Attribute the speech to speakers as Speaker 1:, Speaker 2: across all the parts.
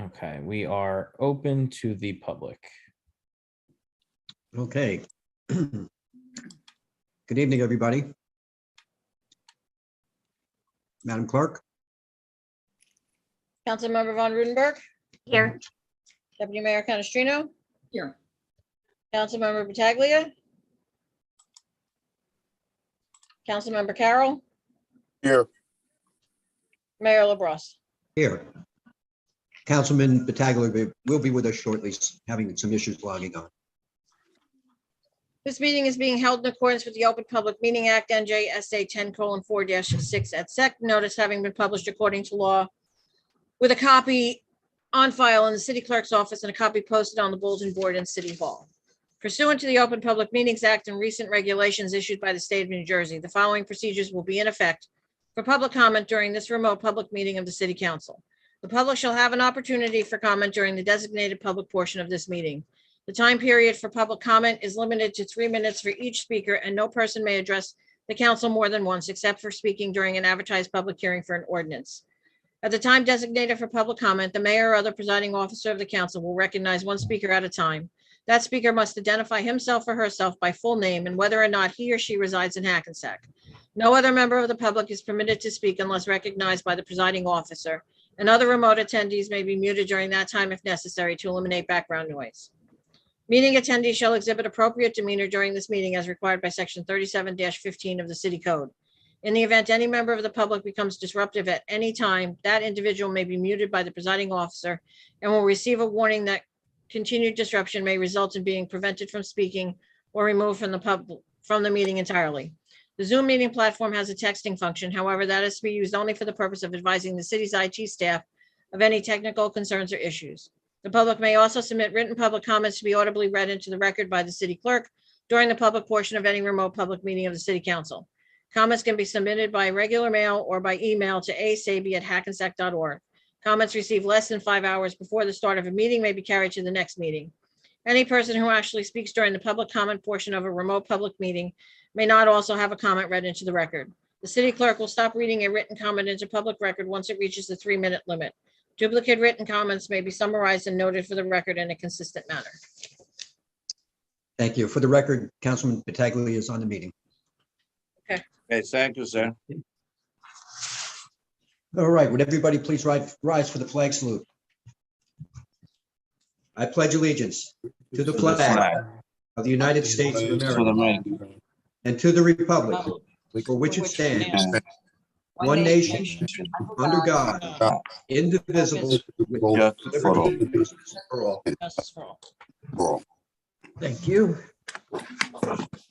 Speaker 1: Okay, we are open to the public.
Speaker 2: Okay. Good evening, everybody. Madam Clerk?
Speaker 3: Councilmember Von Rudenberg,
Speaker 4: Here.
Speaker 3: Deputy Mayor Canestrino,
Speaker 4: Here.
Speaker 3: Councilmember Pataglia, Councilmember Carroll,
Speaker 5: Here.
Speaker 3: Mayor LaBrus.
Speaker 2: Here. Councilman Pataglia will be with us shortly, having some issues logging on.
Speaker 3: This meeting is being held in accordance with the Open Public Meeting Act, NJSA 10:4-6 at SEC. Notice having been published according to law with a copy on file in the city clerk's office and a copy posted on the bulletin board in City Hall. Pursuant to the Open Public Meetings Act and recent regulations issued by the state of New Jersey, the following procedures will be in effect for public comment during this remote public meeting of the City Council. The public shall have an opportunity for comment during the designated public portion of this meeting. The time period for public comment is limited to 3 minutes for each speaker, and no person may address the council more than once, except for speaking during an advertised public hearing for an ordinance. At the time designated for public comment, the mayor or other presiding officer of the council will recognize one speaker at a time. That speaker must identify himself or herself by full name and whether or not he or she resides in Hackensack. No other member of the public is permitted to speak unless recognized by the presiding officer, and other remote attendees may be muted during that time if necessary to eliminate background noise. Meeting attendees shall exhibit appropriate demeanor during this meeting as required by section 37-15 of the city code. In the event any member of the public becomes disruptive at any time, that individual may be muted by the presiding officer and will receive a warning that continued disruption may result in being prevented from speaking or removed from the meeting entirely. The Zoom meeting platform has a texting function. However, that is to be used only for the purpose of advising the city's IT staff of any technical concerns or issues. The public may also submit written public comments to be audibly read into the record by the city clerk during the public portion of any remote public meeting of the city council. Comments can be submitted by regular mail or by email to asabi@hackensack.org. Comments received less than 5 hours before the start of a meeting may be carried to the next meeting. Any person who actually speaks during the public comment portion of a remote public meeting may not also have a comment read into the record. The city clerk will stop reading a written comment into public record once it reaches the 3-minute limit. Duplicate written comments may be summarized and noted for the record in a consistent manner.
Speaker 2: Thank you. For the record, Councilman Pataglia is on the meeting.
Speaker 5: Okay, thank you, sir.
Speaker 2: All right, would everybody please rise for the flag salute? I pledge allegiance to the flag of the United States of America and to the republic for which it stands, one nation, under God, indivisible, with liberty and justice for all.
Speaker 3: Justice for all.
Speaker 2: Thank you.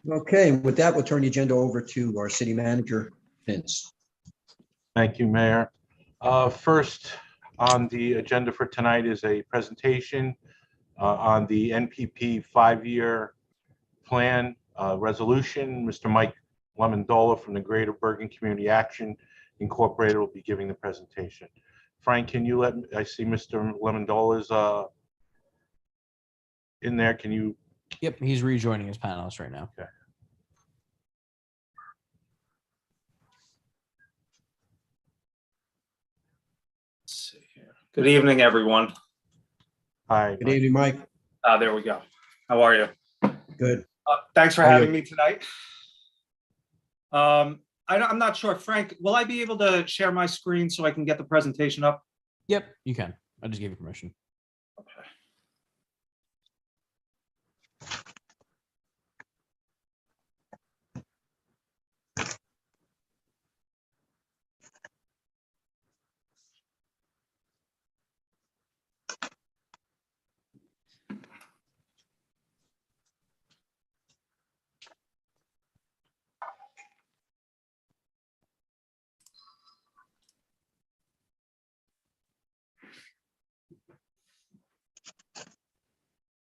Speaker 2: Okay, with that, we'll turn the agenda over to our city manager, Vince.
Speaker 6: Thank you, Mayor. First on the agenda for tonight is a presentation on the NPP 5-year plan resolution. Mr. Mike Lemondola from the Greater Bergen Community Action Incorporated will be giving the presentation. Frank, can you I see Mr. Lemondola's in there. Can you?
Speaker 1: Yep, he's rejoining his panelist right now.
Speaker 6: Okay.
Speaker 7: Let's see here. Good evening, everyone.
Speaker 6: Hi.
Speaker 2: Good evening, Mike.
Speaker 7: There we go. How are you?
Speaker 2: Good.
Speaker 7: Thanks for
Speaker 2: How are
Speaker 7: having
Speaker 2: you?
Speaker 7: me tonight. I'm not sure, Frank, will I be able to share my screen so I can get the presentation up?
Speaker 1: Yep, you can. I just gave you permission.
Speaker 7: Okay.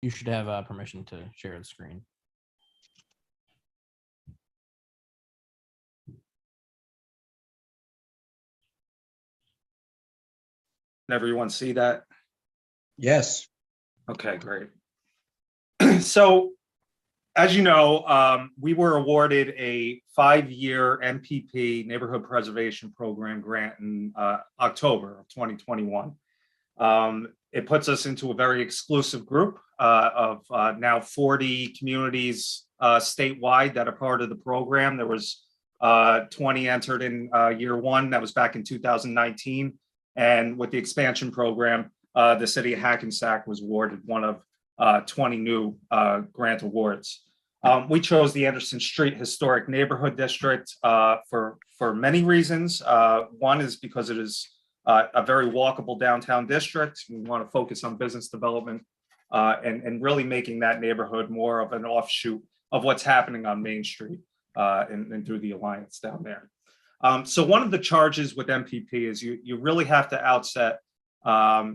Speaker 1: You should have permission to share the screen.
Speaker 7: Can everyone see that?
Speaker 2: Yes.
Speaker 7: Okay, great. So, as you know, we were awarded a 5-year NPP Neighborhood Preservation Program grant in October of 2021. It puts us into a very exclusive group of now 40 communities statewide that are part of the program. There was 20 entered in year one. That was back in 2019. And with the expansion program, the city of Hackensack was awarded one of 20 new grant awards. We chose the Anderson Street Historic Neighborhood District for many reasons. One is because it is a very walkable downtown district. We want to focus on business development and really making that neighborhood more of an offshoot of what's happening on Main Street and through the Alliance down there. So one of the charges with MPP is you really have to outset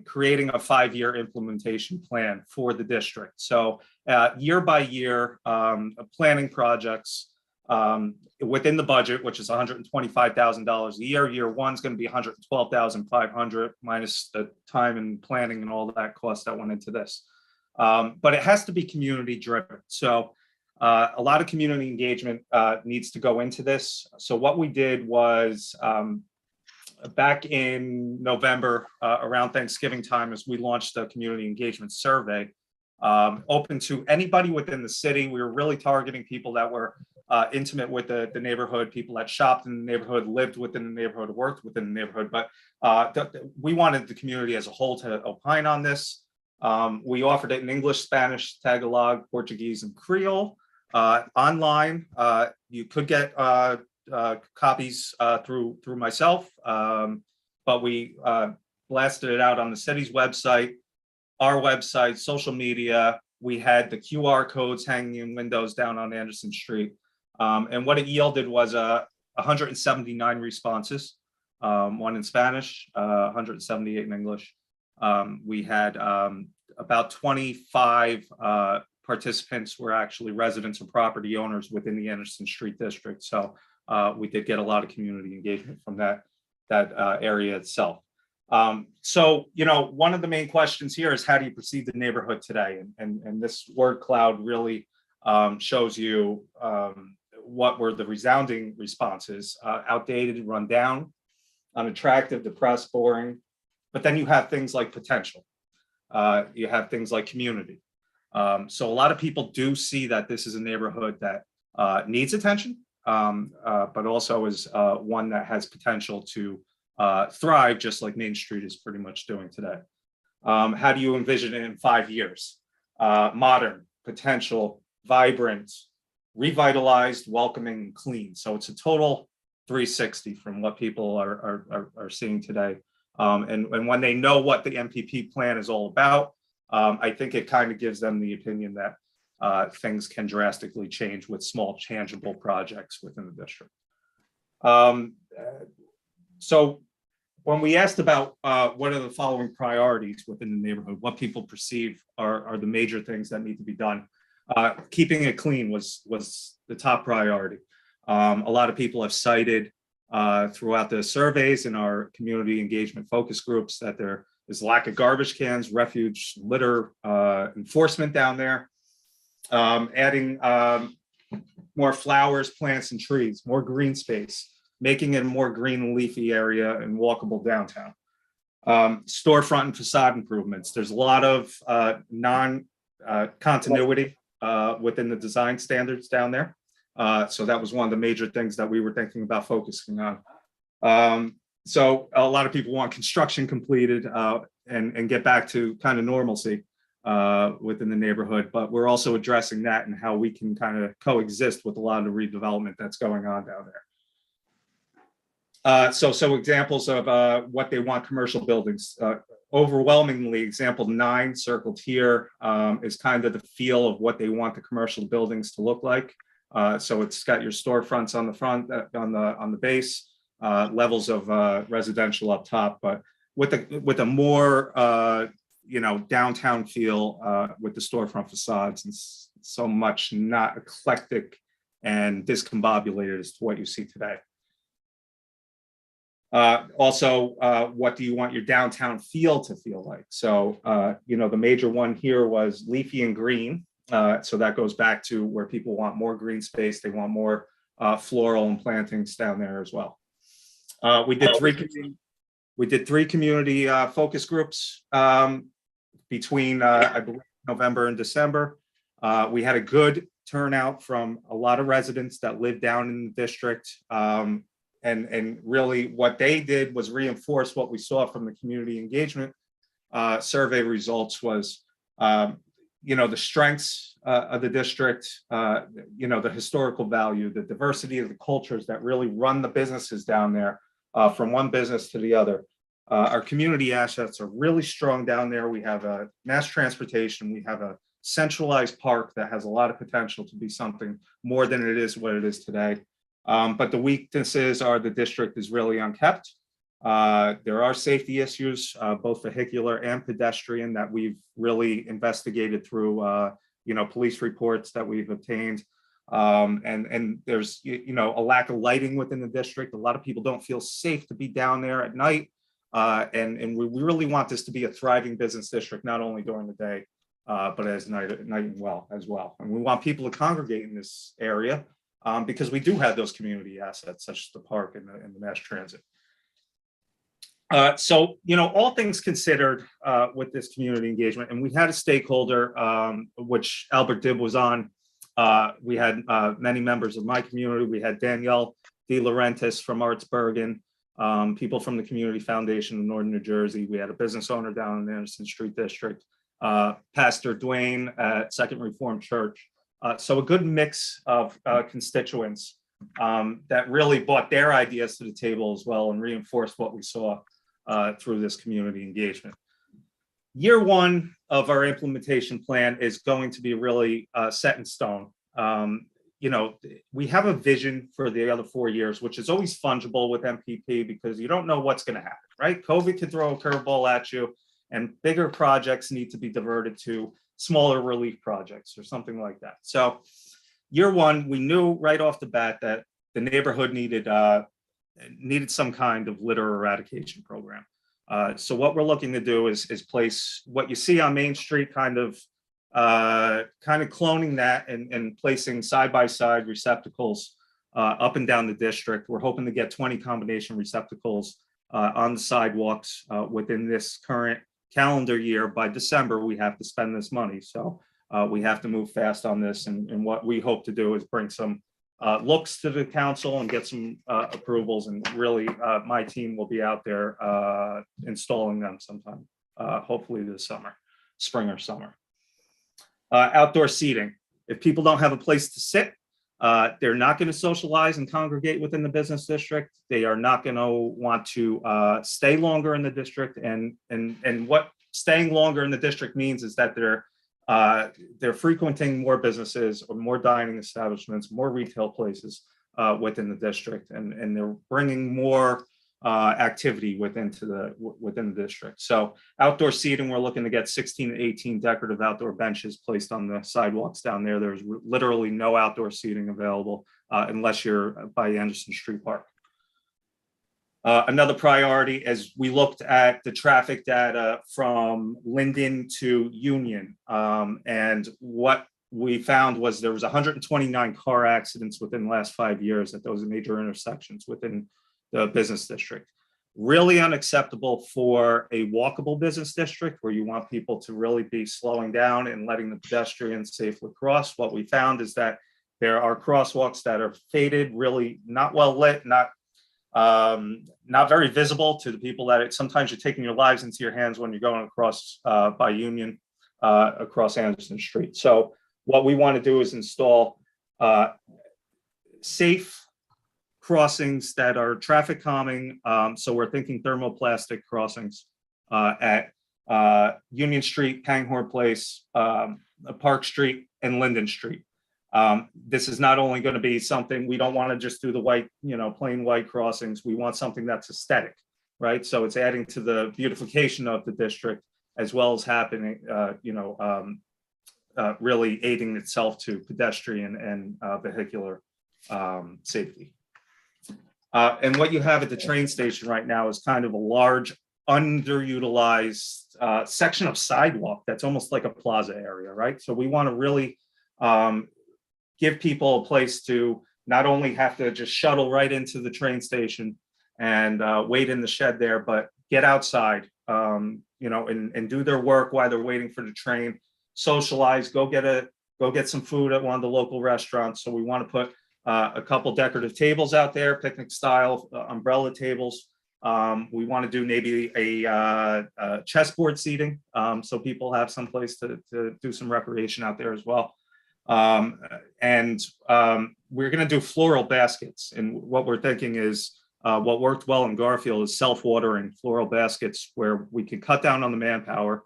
Speaker 7: creating a 5-year implementation plan for the district. So year by year, planning projects within the budget, which is $125,000 a year. Year one's going to be $112,500 minus the time and planning and all that cost that went into this. But it has to be community driven. So a lot of community engagement needs to go into this. So what we did was back in November, around Thanksgiving time, as we launched a community engagement survey, open to anybody within the city. We were really targeting people that were intimate with the neighborhood, people that shopped in the neighborhood, lived within the neighborhood, worked within the neighborhood. But we wanted the community as a whole to opine on this. We offered it in English, Spanish, Tagalog, Portuguese, and Creole. Online, you could get copies through myself, but we blasted it out on the city's website, our website, social media. We had the QR codes hanging in windows down on Anderson Street. And what it yielded was 179 responses, one in Spanish, 178 in English. We had about 25 participants were actually residents or property owners within the Anderson Street district. So we did get a lot of community engagement from that area itself. So, you know, one of the main questions here is how do you perceive the neighborhood today? And this word cloud really shows you what were the resounding responses: outdated, run down, unattractive, depressed, boring. But then you have things like potential. You have things like community. So a lot of people do see that this is a neighborhood that needs attention, but also is one that has potential to thrive, just like Main Street is pretty much doing today. How do you envision it in 5 years? Modern, potential, vibrant, revitalized, welcoming, and clean. So it's a total 360 from what people are seeing today. And when they know what the MPP plan is all about, I think it kind of gives them the opinion that things can drastically change with small, tangible projects within the district. So when we asked about what are the following priorities within the neighborhood, what people perceive are the major things that need to be done, keeping it clean was the top priority. A lot of people have cited throughout the surveys and our community engagement focus groups that there is lack of garbage cans, refuge, litter enforcement down there. Adding more flowers, plants, and trees, more green space, making it a more green and leafy area and walkable downtown. Storefront and facade improvements. There's a lot of non-continuity within the design standards down there. So that was one of the major things that we were thinking about focusing on. So a lot of people want construction completed and get back to kind of normalcy within the neighborhood, but we're also addressing that and how we can kind of coexist with a lot of the redevelopment that's going on down there. So examples of what they want commercial buildings. Overwhelmingly, example 9 circled here is kind of the feel of what they want the commercial buildings to look like. So it's got your storefronts on the front, on the base, levels of residential up top, but with a more downtown feel with the storefront facades and so much not eclectic and discombobulated as to what you see today. Also, what do you want your downtown feel to feel like? So, the major one here was leafy and green. So that goes back to where people want more green space. They want more floral and plantings down there as well. We did We did 3 community focus groups between, I believe, November and December. We had a good turnout from a lot of residents that live down in the district. And really what they did was reinforce what we saw from the community engagement survey results was, the strengths of the district, the historical value, the diversity of the cultures that really run the businesses down there from one business to the other. Our community assets are really strong down there. We have a mass transportation. We have a centralized park that has a lot of potential to be something more than it is what it is today. But the weaknesses are the district is really unkept. There are safety issues, both vehicular and pedestrian, that we've really investigated through, police reports that we've obtained. And there's, a lack of lighting within the district. A lot of people don't feel safe to be down there at night. And we really want this to be a thriving business district, not only during the day, but as night as well. And we want people to congregate in this area because we do have those community assets, such as the park and the mass transit. So, all things considered with this community engagement, and we had a stakeholder, which Albert Dibb was on. We had many members of my community. We had Danielle De Laurentiis from Arts Bergen, people from the Community Foundation of Northern New Jersey. We had a business owner down in the Anderson Street District, Pastor Dwayne at Second Reformed Church. So a good mix of constituents that really brought their ideas to the table as well and reinforced what we saw through this community engagement. Year 1 of our implementation plan is going to be really set in stone. We have a vision for the other 4 years, which is always fungible with MPP because you don't know what's going to happen, right? COVID could throw a curveball at you, and bigger projects need to be diverted to smaller relief projects or something like that. So year 1, we knew right off the bat that the neighborhood needed some kind of litter eradication program. So what we're looking to do is place what you see on Main Street, kind of cloning that and placing side-by-side receptacles up and down the district. We're hoping to get 20 combination receptacles on the sidewalks within this current calendar year. By December, we have to spend this money. So we have to move fast on this. And what we hope to do is bring some looks to the council and get some approvals. And really, my team will be out there installing them sometime, hopefully this summer, spring or summer. Outdoor seating. If people don't have a place to sit, they're not going to socialize and congregate within the business district. They are not going to want to stay longer in the district. And what staying longer in the district means is that they're frequenting more businesses or more dining establishments, more retail places within the district, and they're bringing more activity within the district. So outdoor seating, we're looking to get 16 to 18 decorative outdoor benches placed on the sidewalks down there. There's literally no outdoor seating available unless you're by Anderson Street Park. Another priority, as we looked at the traffic data from Linden to Union, and what we found was there was 129 car accidents within the last 5 years at those major intersections within the business district. Really unacceptable for a walkable business district where you want people to really be slowing down and letting the pedestrians safely cross. What we found is that there are crosswalks that are faded, really not well lit, not very visible to the people that sometimes you're taking your lives into your hands when you're going across by Union, across Anderson Street. So what we want to do is install safe crossings that are traffic calming. So we're thinking thermoplastic crossings at Union Street, Panghorn Place, Park Street, and Linden Street. This is not only going to be something, we don't want to just do the white, plain white crossings. We want something that's aesthetic, right? So it's adding to the beautification of the district as well as happening, really aiding itself to pedestrian and vehicular safety. And what you have at the train station right now is kind of a large underutilized section of sidewalk that's almost like a plaza area, right? So we want to really give people a place to not only have to just shuttle right into the train station and wait in the shed there, but get outside, and do their work while they're waiting for the train, socialize, go get some food at one of the local restaurants. So we want to put a couple decorative tables out there, picnic style, umbrella tables. We want to do maybe a chessboard seating, so people have some place to do some recreation out there as well. And we're going to do floral baskets. And what we're thinking is what worked well in Garfield is self-watering floral baskets where we can cut down on the manpower,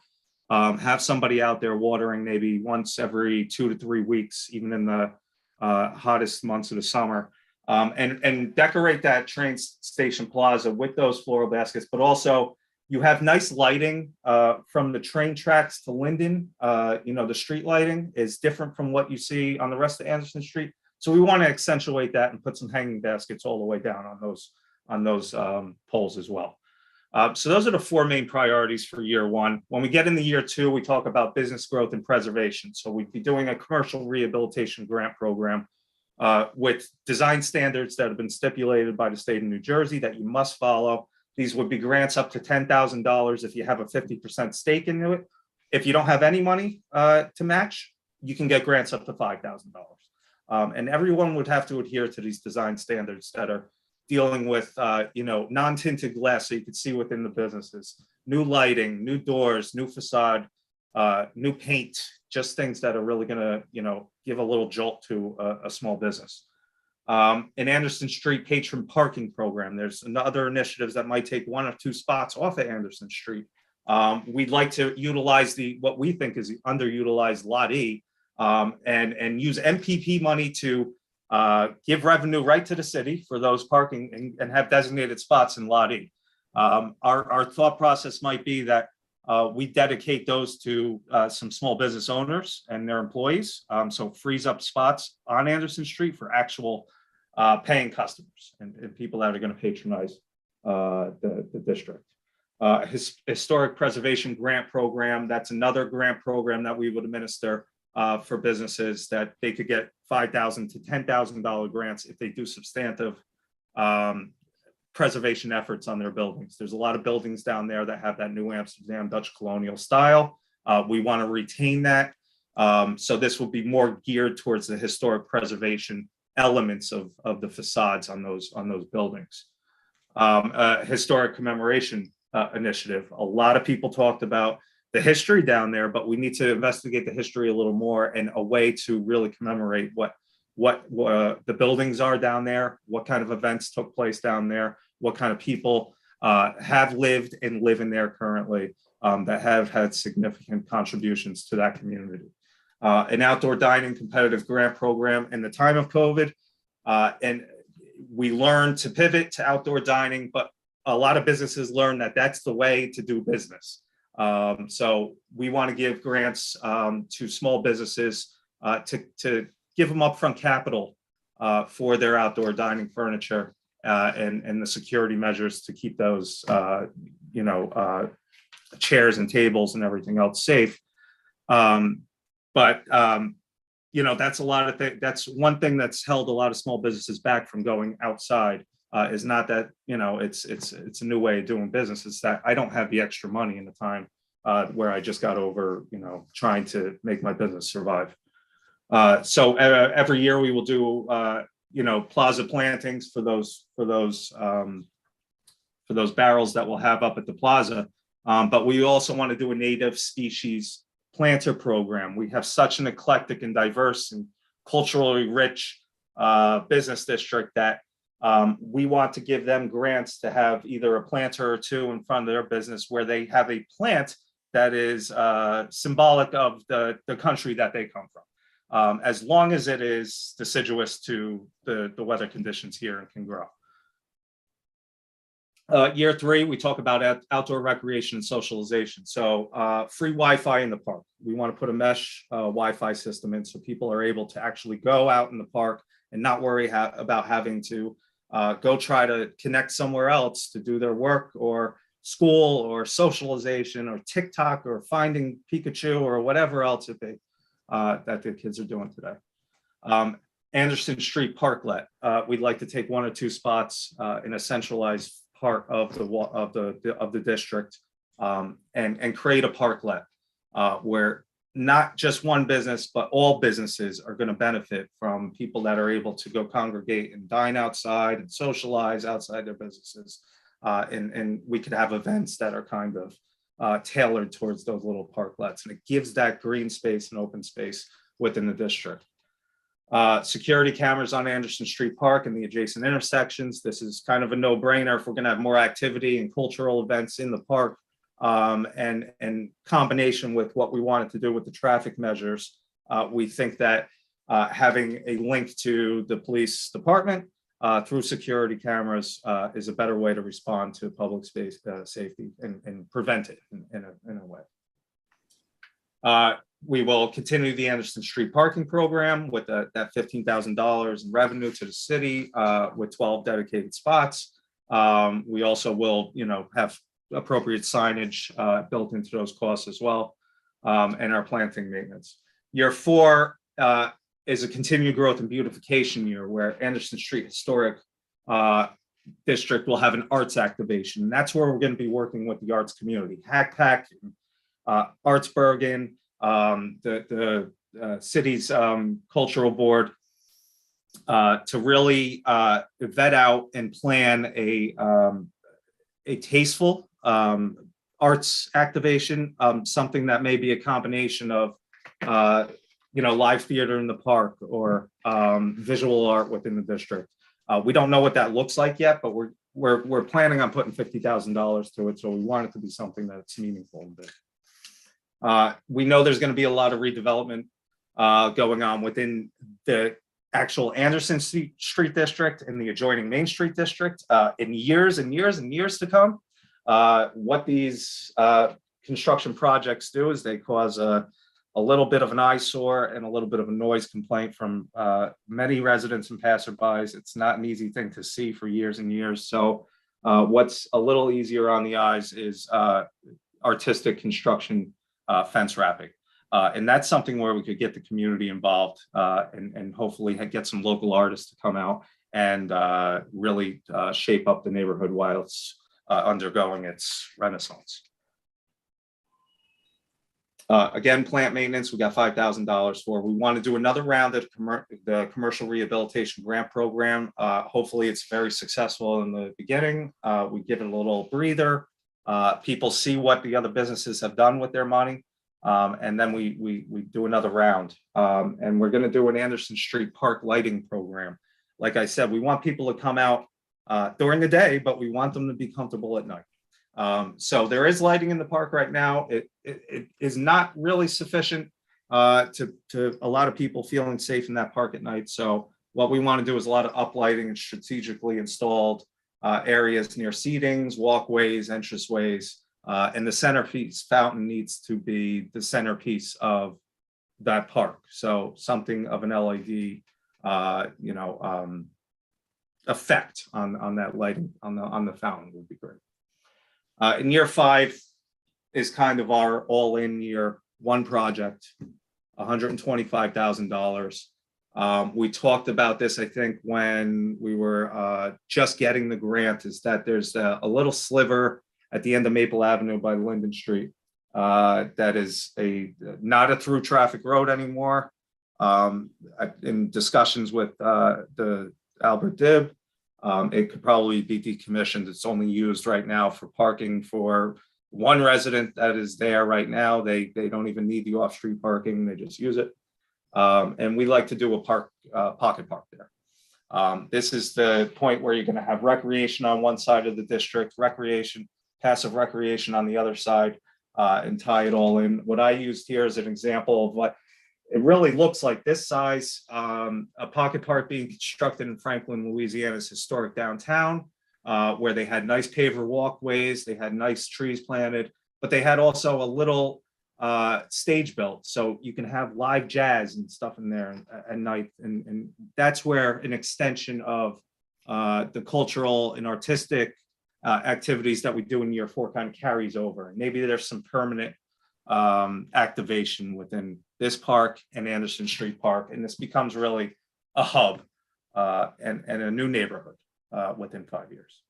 Speaker 7: have somebody out there watering maybe once every 2 to 3 weeks, even in the hottest months of the summer, and decorate that train station plaza with those floral baskets. But also you have nice lighting from the train tracks to Linden. The street lighting is different from what you see on the rest of Anderson Street. So we want to accentuate that and put some hanging baskets all the way down on those poles as well. So those are the 4 main priorities for year 1. When we get into year 2, we talk about business growth and preservation. So we'd be doing a commercial rehabilitation grant program with design standards that have been stipulated by the state of New Jersey that you must follow. These would be grants up to $10,000 if you have a 50% stake into it. If you don't have any money to match, you can get grants up to $5,000. And everyone would have to adhere to these design standards that are dealing with, non-tinted glass so you could see within the businesses, new lighting, new doors, new facade, new paint, just things that are really going to, give a little jolt to a small business. In Anderson Street patron parking program, there's other initiatives that might take 1 or 2 spots off of Anderson Street. We'd like to utilize what we think is the underutilized Lot E, and use MPP money to give revenue right to the city for those parking and have designated spots in Lot E. Our thought process might be that we dedicate those to some small business owners and their employees. So it frees up spots on Anderson Street for actual paying customers and people that are going to patronize the district. Historic preservation grant program. That's another grant program that we would administer for businesses that they could get $5,000 to $10,000 grants if they do substantive preservation efforts on their buildings. There's a lot of buildings down there that have that New Amsterdam Dutch colonial style. We want to retain that. So this will be more geared towards the historic preservation elements of the facades on those buildings. Historic commemoration initiative. A lot of people talked about the history down there, but we need to investigate the history a little more and a way to really commemorate what the buildings are down there, what kind of events took place down there, what kind of people have lived and live in there currently that have had significant contributions to that community. An outdoor dining competitive grant program in the time of COVID. And we learned to pivot to outdoor dining, but a lot of businesses learn that that's the way to do business. So we want to give grants to small businesses to give them upfront capital for their outdoor dining furniture and the security measures to keep those, chairs and tables and everything else safe. But that's a lot of things. That's one thing that's held a lot of small businesses back from going outside. Is not that it's a new way of doing business. It's that I don't have the extra money in the time where I just got over trying to make my business survive. So every year we will do plaza plantings for those barrels that we'll have up at the plaza. But we also want to do a native species planter program. We have such an eclectic and diverse and culturally rich business district that we want to give them grants to have either a planter or 2 in front of their business where they have a plant that is symbolic of the country that they come from, as long as it is deciduous to the weather conditions here and can grow. Year 3, we talk about outdoor recreation and socialization. So free Wi-Fi in the park. We want to put a mesh Wi-Fi system in so people are able to actually go out in the park and not worry about having to go try to connect somewhere else to do their work or school or socialization or TikTok or finding Pikachu or whatever else that the kids are doing today. Anderson Street Parklet. We'd like to take 1 or 2 spots in a centralized part of the district, and create a parklet where not just one business, but all businesses are going to benefit from people that are able to go congregate and dine outside and socialize outside their businesses. And we could have events that are kind of tailored towards those little parklets, and it gives that green space and open space within the district. Security cameras on Anderson Street Park and the adjacent intersections. This is kind of a no-brainer if we're going to have more activity and cultural events in the park. And combination with what we wanted to do with the traffic measures, we think that having a link to the police department through security cameras is a better way to respond to public space safety and prevent it in a way. We will continue the Anderson Street parking program with that $15,000 in revenue to the city with 12 dedicated spots. We also will, have appropriate signage built into those costs as well, and our planting maintenance. Year 4 is a continued growth and beautification year where Anderson Street Historic District will have an arts activation. And that's where we're going to be working with the arts community, Hackpack, Artsbergen, the city's cultural board, to really vet out and plan a tasteful arts activation, something that may be a combination of live theater in the park or visual art within the district. We don't know what that looks like yet, but we're planning on putting $50,000 to it, so we want it to be something that's meaningful and big. We know there's going to be a lot of redevelopment going on within the actual Anderson Street District and the adjoining Main Street District in years and years and years to come. What these construction projects do is they cause a little bit of an eyesore and a little bit of a noise complaint from many residents and passerbys. It's not an easy thing to see for years and years. So what's a little easier on the eyes is artistic construction fence wrapping. And that's something where we could get the community involved and hopefully get some local artists to come out and really shape up the neighborhood while it's undergoing its renaissance. Again, plant maintenance, we got $5,000 for. We want to do another round at the Commercial Rehabilitation Grant Program. Hopefully it's very successful in the beginning. We give it a little breather. People see what the other businesses have done with their money. And then we do another round. And we're going to do an Anderson Street Park lighting program. Like I said, we want people to come out during the day, but we want them to be comfortable at night. So there is lighting in the park right now. It is not really sufficient to a lot of people feeling safe in that park at night. So what we want to do is a lot of uplighting and strategically installed areas near seatings, walkways, entranceways, and the centerpiece fountain needs to be the centerpiece of that park. So something of an LED, effect on that lighting on the fountain would be great. In year 5 is kind of our all-in year 1 project, $125,000. We talked about this, I think, when we were just getting the grant, is that there's a little sliver at the end of Maple Avenue by Linden Street that is not a through traffic road anymore. In discussions with the Albert Dib, it could probably be decommissioned. It's only used right now for parking for one resident that is there right now. They don't even need the off-street parking. They just use it. And we like to do a pocket park there. This is the point where you're going to have recreation on one side of the district, passive recreation on the other side, and tie it all in. What I used here is an example of what it really looks like this size, a pocket park being constructed in Franklin, Louisiana's historic downtown, where they had nice paver walkways, they had nice trees planted, but they had also a little stage built, so you can have live jazz and stuff in there at night, and that's where an extension of the cultural and artistic activities that we do in year 4 kind of carries over. Maybe there's some permanent activation within this park and Anderson Street Park, and this becomes really a hub and a new neighborhood within 5 years.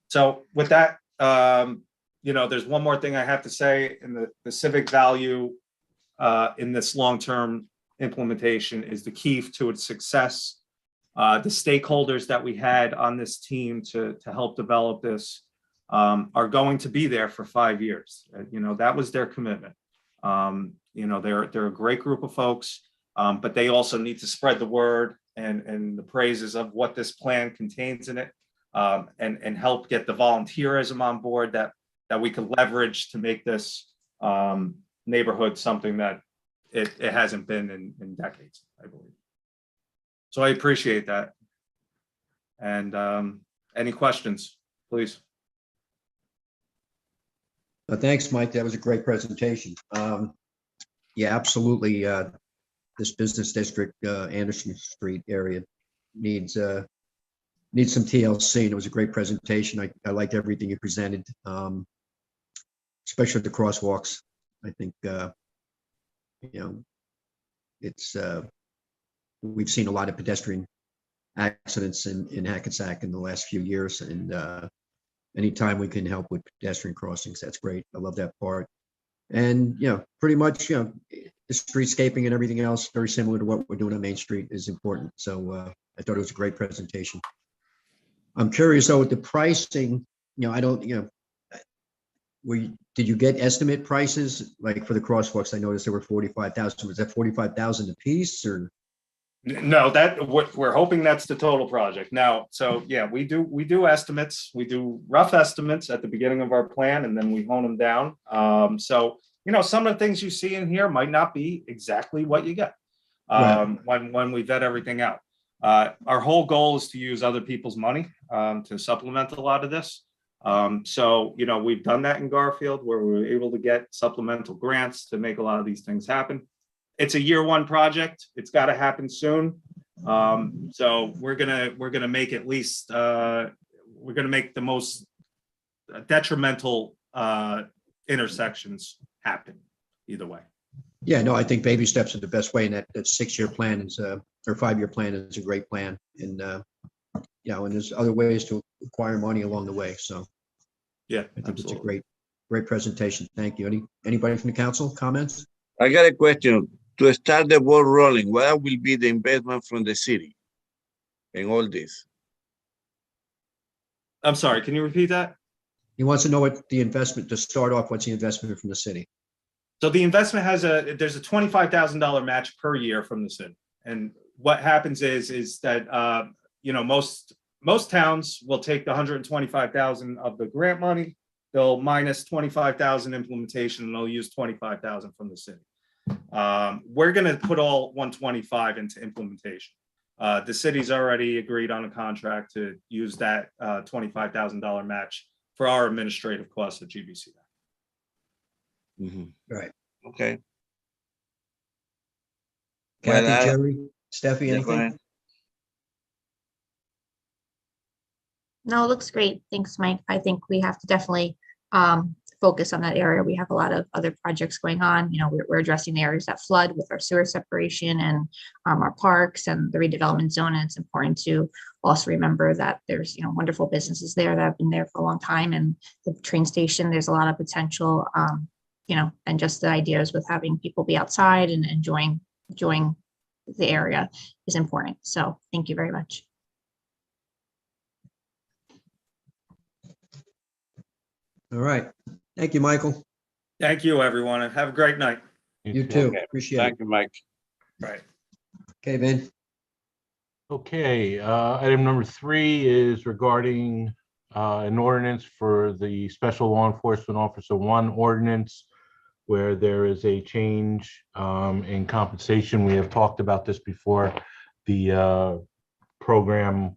Speaker 7: So with that, there's one more thing I have to say, and the civic value in this long-term implementation is the key to its success. The stakeholders that we had on this team to help develop this are going to be there for 5 years. That was their commitment. They're a great group of folks, but they also need to spread the word and the praises of what this plan contains in it, and help get the volunteerism on board that we can leverage to make this neighborhood something that it hasn't been in decades, I believe. So I appreciate that. And any questions, please?
Speaker 2: Thanks, Mike. That was a great presentation. Yeah, absolutely. This business district, Anderson Street area needs some TLC, and it was a great presentation. I liked everything you presented, especially the crosswalks. I think, it's, we've seen a lot of pedestrian accidents in Hackensack in the last few years, and anytime we can help with pedestrian crossings, that's great. I love that part. And, pretty much, the streetscaping and everything else, very similar to what we're doing on Main Street, is important. So I thought it was a great presentation. I'm curious, though, with the pricing, did you get estimate prices, like for the crosswalks? I noticed there were 45,000. Was that 45,000 a piece, or?
Speaker 7: No, we're hoping that's the total project now. So yeah, we do estimates. We do rough estimates at the beginning of our plan, and then we hone them down. So some of the things you see in here might not be exactly what you get when we vet everything out. Our whole goal is to use other people's money to supplement a lot of this. So we've done that in Garfield, where we were able to get supplemental grants to make a lot of these things happen. It's a year one project. It's got to happen soon. So we're gonna make at least we're gonna make the most detrimental intersections happen either way.
Speaker 2: Yeah, no, I think baby steps are the best way, and that 6-year plan is or 5-year plan is a great plan, and and there's other ways to acquire money along the way. So
Speaker 7: yeah,
Speaker 2: I think
Speaker 7: absolutely.
Speaker 2: it's a great presentation. Thank you. Anybody from the council comments?
Speaker 5: I got a question. To start the ball rolling, what will be the investment from the city in all this?
Speaker 7: I'm sorry, can you repeat that?
Speaker 2: He wants to know what the investment, to start off, what's the investment from the city?
Speaker 7: So the investment there's a $25,000 match per year from the city. And what happens is that, most towns will take the 125,000 of the grant money, they'll minus 25,000 implementation, and they'll use 25,000 from the city. We're going to put all 125 into implementation. The city's already agreed on a contract to use that $25,000 match for our administrative costs at GBC.
Speaker 2: Right.
Speaker 5: Okay.
Speaker 2: Kathy,
Speaker 5: Well,
Speaker 2: Jerry, Steffi,
Speaker 5: yeah, go ahead.
Speaker 2: anything?
Speaker 4: No, it looks great. Thanks, Mike. I think we have to definitely focus on that area. We have a lot of other projects going on. We're addressing the areas that flood with our sewer separation and our parks and the redevelopment zone. And it's important to also remember that there's, wonderful businesses there that have been there for a long time. And the train station, there's a lot of potential, and just the ideas with having people be outside and enjoying the area is important. So thank you very much.
Speaker 2: All right. Thank you, Michael.
Speaker 7: Thank you, everyone, and have a great night.
Speaker 2: You too.
Speaker 5: Okay.
Speaker 2: Appreciate it.
Speaker 5: Thank you, Mike.
Speaker 7: Right.
Speaker 2: Okay, Ben.
Speaker 6: Okay, item number 3 is regarding an ordinance for the Special Law Enforcement Officer 1 ordinance, where there is a change in compensation. We have talked about this before. The program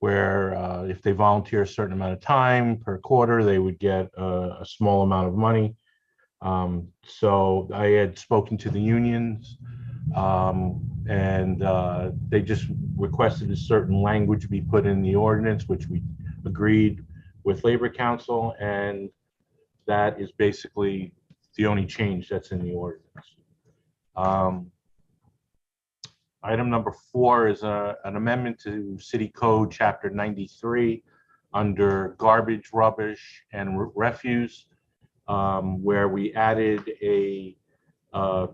Speaker 6: where if they volunteer a certain amount of time per quarter, they would get a small amount of money. So I had spoken to the unions, and they just requested a certain language be put in the ordinance, which we agreed with Labor Council, and that is basically the only change that's in the ordinance. Item number 4 is an amendment to City Code Chapter 93, under garbage, rubbish, and refuse, where we added a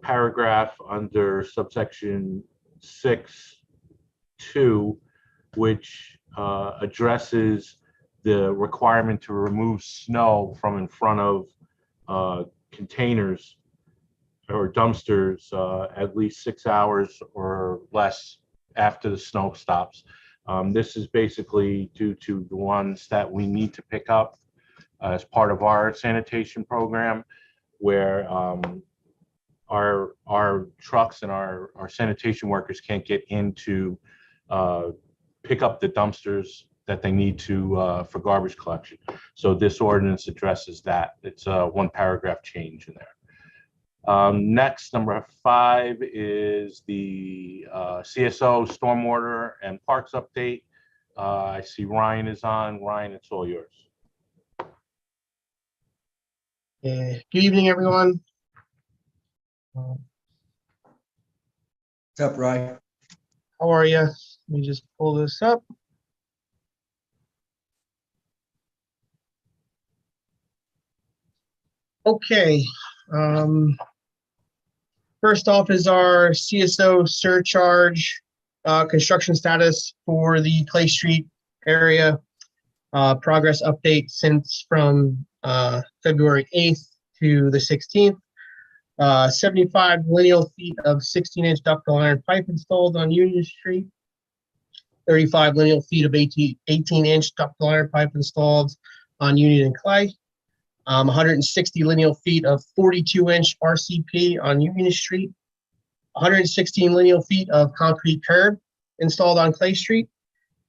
Speaker 6: paragraph under subsection 6(2), which addresses the requirement to remove snow from in front of containers or dumpsters at least 6 hours or less after the snow stops. This is basically due to the ones that we need to pick up as part of our sanitation program, where our trucks and our sanitation workers can't get in to pick up the dumpsters that they need to for garbage collection. So this ordinance addresses that. It's a 1 paragraph change in there. Next, number 5 is the CSO stormwater and parks update. I see Ryan is on. Ryan, it's all yours.
Speaker 8: Good evening, everyone.
Speaker 2: What's up, Ryan?
Speaker 8: How are you? Let me just pull this up. Okay. First off is our CSO surcharge construction status for the Clay Street area. Progress update since from February 8th to the 16th. 75 lineal feet of 16-inch ductile iron pipe installed on Union Street. 35 lineal feet of 18-inch ductile iron pipe installed on Union and Clay. 160 lineal feet of 42-inch RCP on Union Street. 116 lineal feet of concrete curb installed on Clay Street.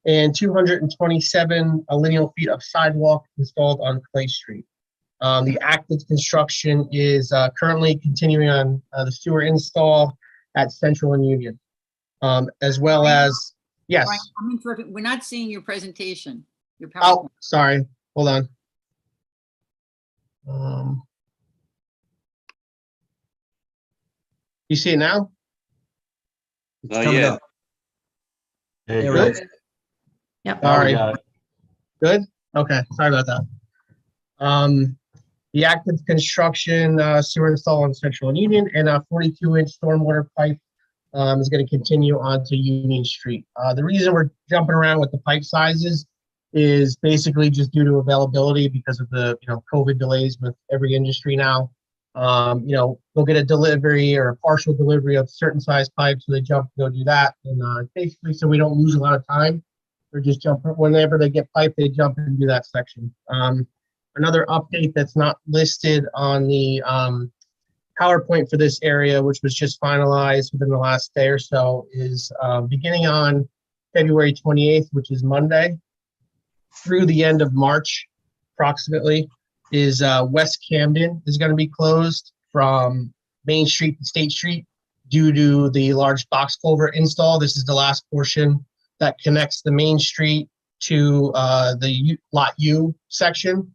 Speaker 8: And 227 lineal feet of sidewalk installed on Clay Street. The active construction is currently continuing on the sewer install at Central and Union, as well as, yes.
Speaker 9: Brian, I'm interrupting. We're not seeing your presentation. Your
Speaker 8: Oh,
Speaker 9: PowerPoint.
Speaker 8: sorry. Hold on. You see it now?
Speaker 2: It's
Speaker 5: Not
Speaker 2: coming
Speaker 5: yet.
Speaker 2: up.
Speaker 6: Hey,
Speaker 2: There
Speaker 6: good.
Speaker 2: it is.
Speaker 4: Yep.
Speaker 6: Now we
Speaker 8: Sorry.
Speaker 6: got it.
Speaker 8: Good? Okay, sorry about that. The active construction sewer install on Central and Union and a 42-inch stormwater pipe is going to continue onto Union Street. The reason we're jumping around with the pipe sizes is basically just due to availability because of the COVID delays with every industry now. They'll get a delivery or a partial delivery of certain size pipes, so they jump to go do that, and basically so we don't lose a lot of time. They're just jumping whenever they get pipe, they jump and do that section. Another update that's not listed on the PowerPoint for this area, which was just finalized within the last day or so, is beginning on February 28th, which is Monday, through the end of March, approximately, is West Camden is going to be closed from Main Street to State Street due to the large box culvert install. This is the last portion that connects the Main Street to the Lot U section.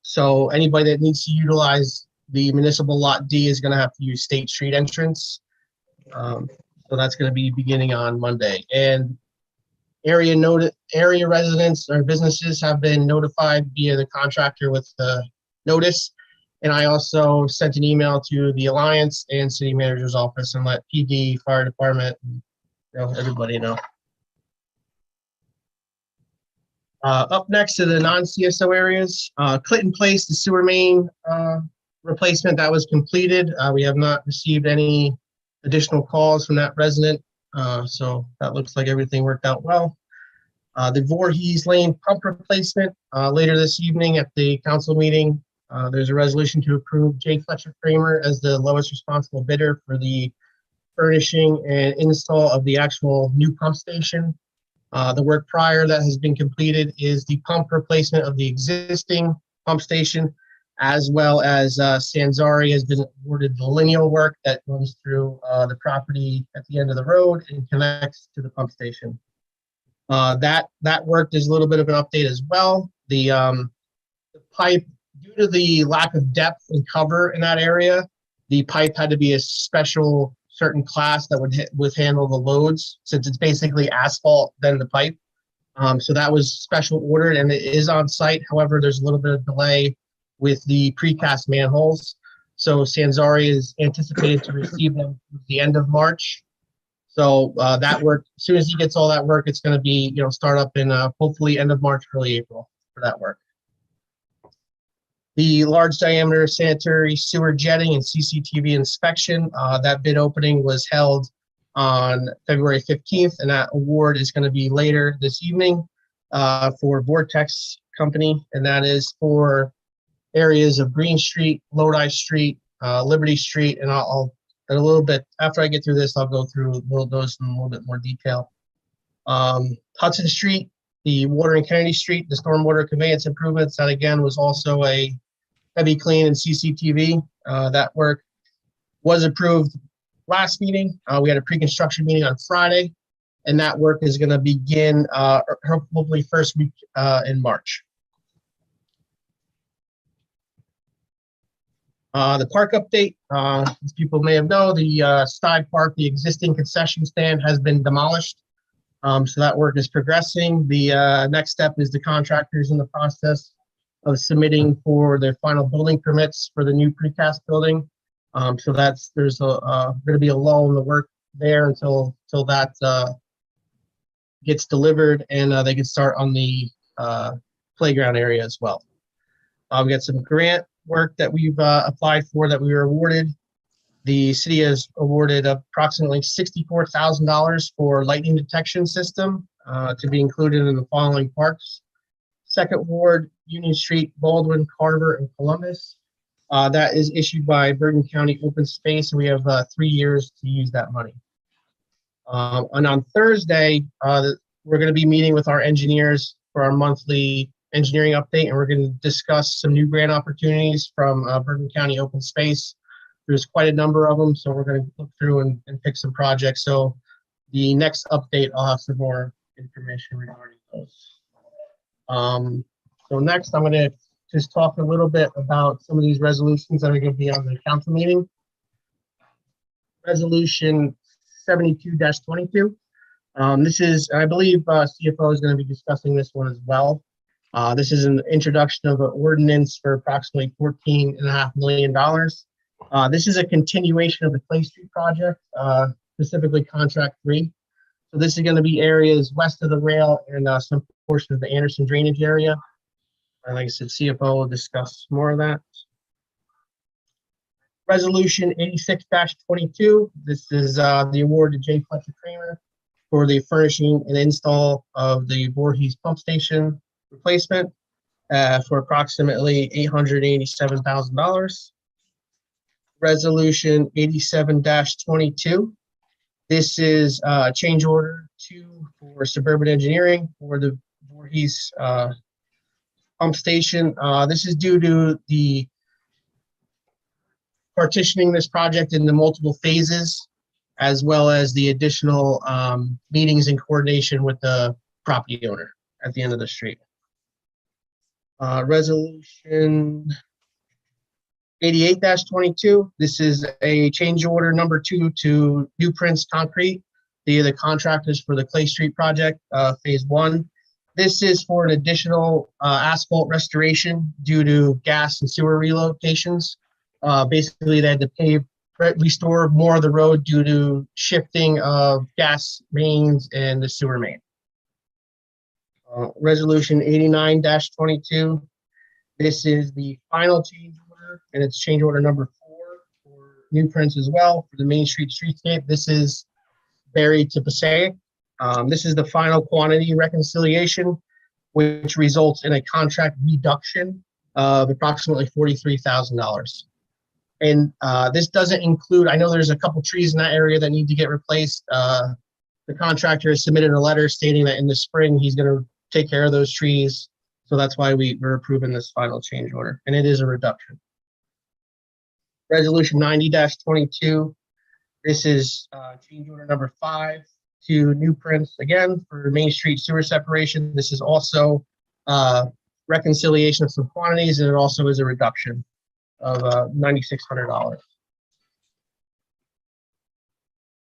Speaker 8: So anybody that needs to utilize the municipal Lot D is going to have to use State Street entrance. So that's going to be beginning on Monday. And area residents or businesses have been notified via the contractor with the notice. And I also sent an email to the Alliance and City Manager's office and let PD, Fire Department, everybody know. Up next to the non-CSO areas, Clinton Place, the sewer main replacement that was completed. We have not received any additional calls from that resident, so that looks like everything worked out well. The Voorhees Lane pump replacement, later this evening at the council meeting, there's a resolution to approve J. Fletcher Kramer as the lowest responsible bidder for the furnishing and install of the actual new pump station. The work prior that has been completed is the pump replacement of the existing pump station, as well as Sanzari has been awarded the lineal work that runs through the property at the end of the road and connects to the pump station. That work is a little bit of an update as well. The pipe, due to the lack of depth and cover in that area, the pipe had to be a special certain class that would handle the loads, since it's basically asphalt then the pipe. So that was special ordered and it is on site. However, there's a little bit of delay with the precast manholes. So Sanzari is anticipated to receive them at the end of March. So that work, as soon as he gets all that work, it's going to be, start up in hopefully end of March, early April for that work. The large diameter sanitary sewer jetting and CCTV inspection, that bid opening was held on February 15th, and that award is going to be later this evening for Vortex Company, and that is for areas of Green Street, Lodi Street, Liberty Street, and I'll in a little bit, after I get through this, I'll go through those in a little bit more detail. Hudson Street, the Water and Kennedy Street, the stormwater conveyance improvements, that again was also a heavy clean and CCTV. That work was approved last meeting. We had a pre-construction meeting on Friday, and that work is going to begin hopefully first week in March. The park update, as people may have known, the Stide Park, the existing concession stand has been demolished. So that work is progressing. The next step is the contractors in the process of submitting for their final building permits for the new precast building. So there's going to be a lull in the work there until that gets delivered and they can start on the playground area as well. We got some grant work that we've applied for that we were awarded. The city has awarded approximately $64,000 for lightning detection system to be included in the following parks: Second Ward, Union Street, Baldwin, Carver, and Columbus. That is issued by Bergen County Open Space, and we have 3 years to use that money. And on Thursday, we're going to be meeting with our engineers for our monthly engineering update, and we're going to discuss some new grant opportunities from Bergen County Open Space. There's quite a number of them, so we're going to look through and pick some projects. So the next update, I'll have some more information regarding those. So next, I'm going to just talk a little bit about some of these resolutions that are going to be on the council meeting. Resolution 72-22. This is, I believe, CFO is going to be discussing this one as well. This is an introduction of an ordinance for approximately $14.5 million. This is a continuation of the Clay Street project, specifically contract 3. So this is going to be areas west of the rail and some portion of the Anderson drainage area. And like I said, CFO will discuss more of that. Resolution 86-22. This is the award to J. Fletcher Kramer for the furnishing and install of the Voorhees pump station replacement for approximately $887,000. Resolution 87-22. This is change order 2 for Suburban Engineering for the Voorhees pump station. This is due to the partitioning this project into multiple phases, as well as the additional meetings in coordination with the property owner at the end of the street. Resolution 88-22. This is a change order number 2 to New Prince Concrete. They are the contractors for the Clay Street project, phase 1. This is for an additional asphalt restoration due to gas and sewer relocations. Basically, they had to restore more of the road due to shifting of gas mains and the sewer main. Resolution 89-22. This is the final change order, and it's change order number 4 for New Prince as well for the Main Street streetscape. This is buried to Passaic. This is the final quantity reconciliation, which results in a contract reduction of approximately $43,000. And this doesn't include, I know there's a couple trees in that area that need to get replaced. The contractor has submitted a letter stating that in the spring, he's going to take care of those trees. So that's why we're approving this final change order, and it is a reduction. Resolution 90-22. This is change order number 5 to New Prince, again, for Main Street sewer separation. This is also reconciliation of some quantities, and it also is a reduction of $9,600.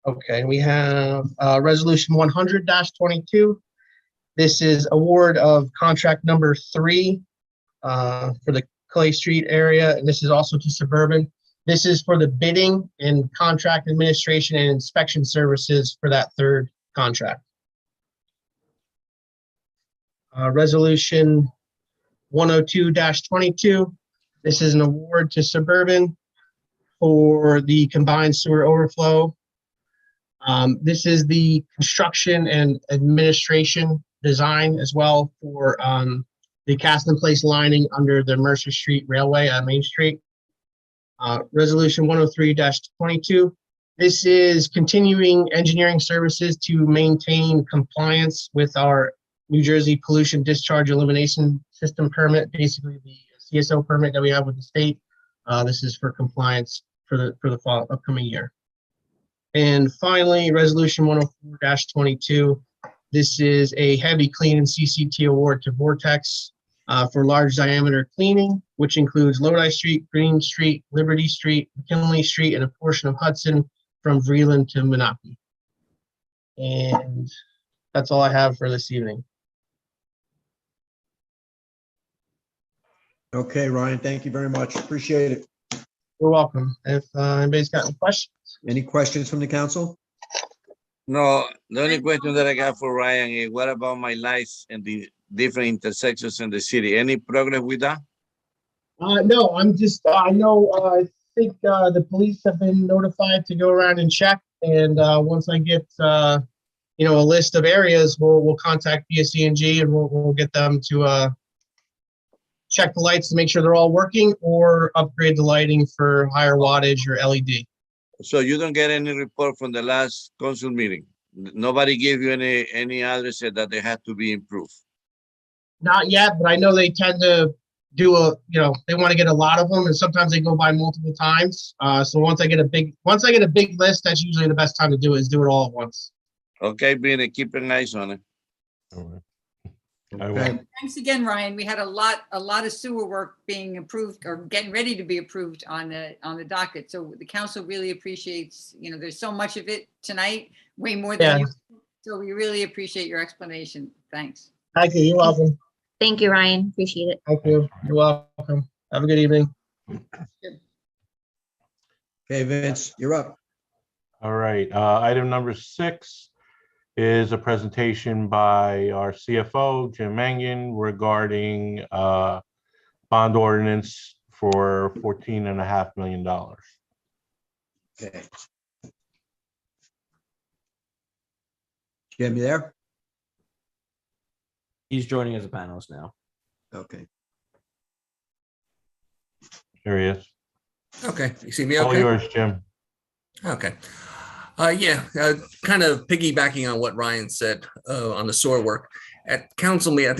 Speaker 8: Okay, we have resolution 100-22. This is award of contract number 3 for the Clay Street area, and this is also to Suburban. This is for the bidding and contract administration and inspection services for that 3rd contract. Resolution 102-22. This is an award to Suburban for the combined sewer overflow. This is the construction and administration design as well for the cast in place lining under the Mercer Street Railway on Main Street. Resolution 103-22. This is continuing engineering services to maintain compliance with our New Jersey Pollution Discharge Elimination System permit, basically the CSO permit that we have with the state. This is for compliance for the fall upcoming year. And finally, Resolution 104-22. This is a heavy clean and CCT award to Vortex for large diameter cleaning, which includes Lodi Street, Green Street, Liberty Street, McKinley Street, and a portion of Hudson from Vreeland to Monocacy. And that's all I have for this evening.
Speaker 2: Okay, Ryan, thank you very much. Appreciate it.
Speaker 8: You're welcome. If anybody's got any questions.
Speaker 2: Any questions from the council?
Speaker 5: No, the only question that I got for Ryan is what about my lights and the different intersections in the city? Any progress with that?
Speaker 8: No, I'm just, I know, I think the police have been notified to go around and check. And once I get, a list of areas, we'll contact PSC&G and we'll get them to check the lights to make sure they're all working or upgrade the lighting for higher wattage or LED.
Speaker 5: So you don't get any report from the last council meeting? Nobody gave you any address that they had to be improved?
Speaker 8: Not yet, but I know they tend to do they want to get a lot of them, and sometimes they go by multiple times. So once I get a big list, that's usually the best time to do it, is do it all at once.
Speaker 5: Okay, Benny, keep an eye on it.
Speaker 6: All right. I will.
Speaker 2: Okay.
Speaker 9: Thanks again, Ryan. We had a lot of sewer work being approved or getting ready to be approved on the docket. So the council really appreciates, there's so much of it tonight, way more than you. So we really appreciate your explanation. Thanks.
Speaker 8: Thank you. You're welcome.
Speaker 4: Thank you, Ryan. Appreciate it.
Speaker 8: Thank you. You're welcome. Have a good evening.
Speaker 2: Okay, Vince, you're up.
Speaker 6: All right, item number 6 is a presentation by our CFO, Jim Mangan, regarding bond ordinance for $14.5 million.
Speaker 2: Okay. Jim, you there?
Speaker 1: He's joining as a panelist now.
Speaker 2: Okay.
Speaker 6: Here he is.
Speaker 10: Okay, you see me
Speaker 6: All
Speaker 10: okay?
Speaker 6: yours, Jim.
Speaker 10: Okay. Kind of piggybacking on what Ryan said on the sewer work. At the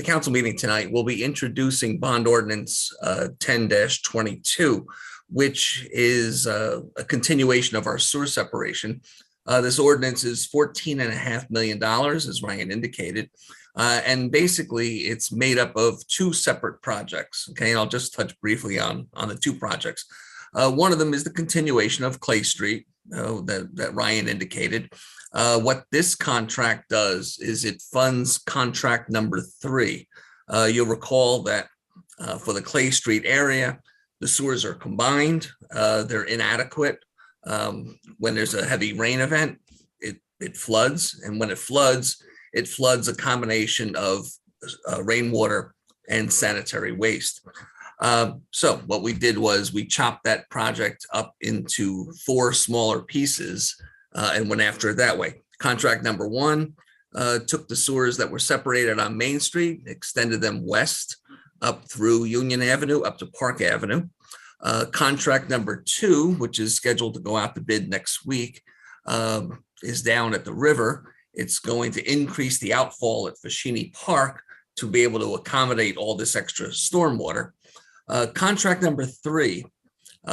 Speaker 10: council meeting tonight, we'll be introducing bond ordinance 10-22, which is a continuation of our sewer separation. This ordinance is $14.5 million, as Ryan indicated. And basically, it's made up of 2 separate projects. Okay, and I'll just touch briefly on the 2 projects. One of them is the continuation of Clay Street that Ryan indicated. What this contract does is it funds contract number 3. You'll recall that for the Clay Street area, the sewers are combined. They're inadequate. When there's a heavy rain event, it floods. And when it floods a combination of rainwater and sanitary waste. So what we did was we chopped that project up into 4 smaller pieces and went after it that way. Contract number 1 took the sewers that were separated on Main Street, extended them west up through Union Avenue up to Park Avenue. Contract number 2, which is scheduled to go out to bid next week, is down at the river. It's going to increase the outfall at Fashini Park to be able to accommodate all this extra stormwater. Contract number 3,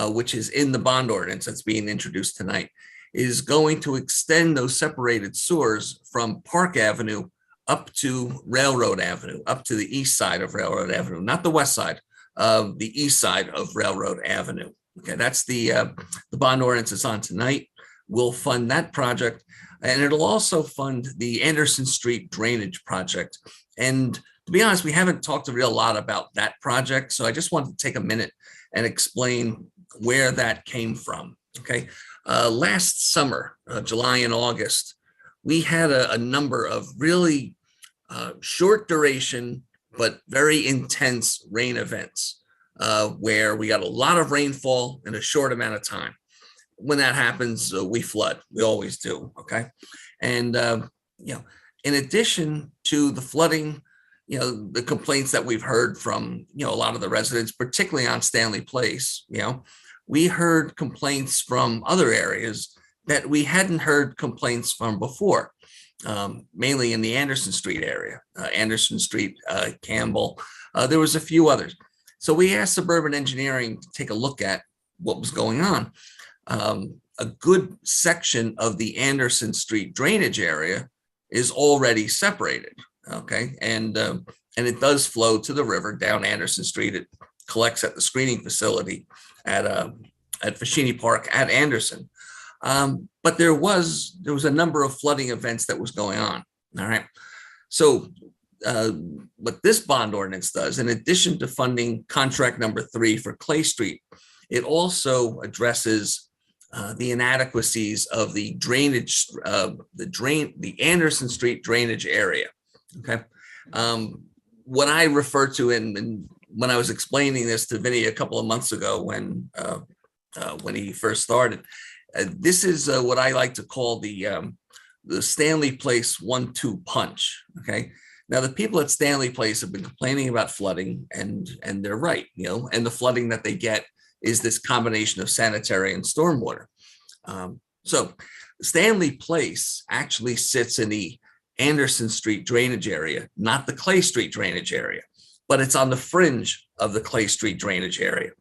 Speaker 10: which is in the bond ordinance that's being introduced tonight, is going to extend those separated sewers from Park Avenue up to Railroad Avenue, up to the east side of Railroad Avenue, not the west side, the east side of Railroad Avenue. Okay, that's the bond ordinance that's on tonight. We'll fund that project. And it'll also fund the Anderson Street Drainage Project. And to be honest, we haven't talked a real lot about that project. So I just wanted to take a minute and explain where that came from. Okay. Last summer, July and August, we had a number of really short duration, but very intense rain events where we got a lot of rainfall in a short amount of time. When that happens, we flood. We always do. Okay. And, in addition to the flooding, the complaints that we've heard from, a lot of the residents, particularly on Stanley Place, we heard complaints from other areas that we hadn't heard complaints from before, mainly in the Anderson Street area, Anderson Street, Campbell. There was a few others. So we asked Suburban Engineering to take a look at what was going on. A good section of the Anderson Street drainage area is already separated. Okay, and it does flow to the river down Anderson Street. It collects at the screening facility at Fashini Park at Anderson. But there was a number of flooding events that was going on. All right, so what this bond ordinance does, in addition to funding contract number 3 for Clay Street, it also addresses the inadequacies of the drainage, the Anderson Street drainage area. Okay. What I refer to in when I was explaining this to Vinny a couple of months ago when he first started, this is what I like to call the Stanley Place 1-2 punch. Okay. Now the people at Stanley Place have been complaining about flooding, and they're right. And the flooding that they get is this combination of sanitary and stormwater. So Stanley Place actually sits in the Anderson Street drainage area, not the Clay Street drainage area, but it's on the fringe of the Clay Street drainage area.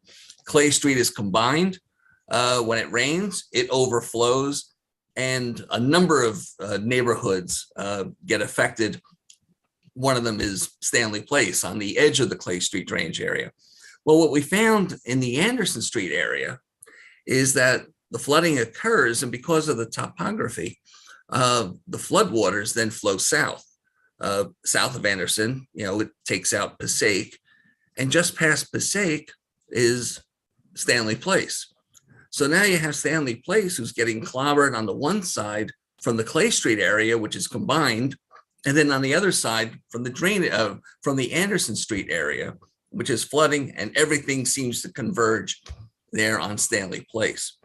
Speaker 10: Clay Street is combined. When it rains, it overflows, and a number of neighborhoods get affected. One of them is Stanley Place on the edge of the Clay Street drainage area. Well, what we found in the Anderson Street area is that the flooding occurs, and because of the topography, the floodwaters then flow south of Anderson. It takes out Passaic, and just past Passaic is Stanley Place. So now you have Stanley Place who's getting clobbered on the one side from the Clay Street area, which is combined, and then on the other side from the from the Anderson Street area, which is flooding, and everything seems to converge there on Stanley Place.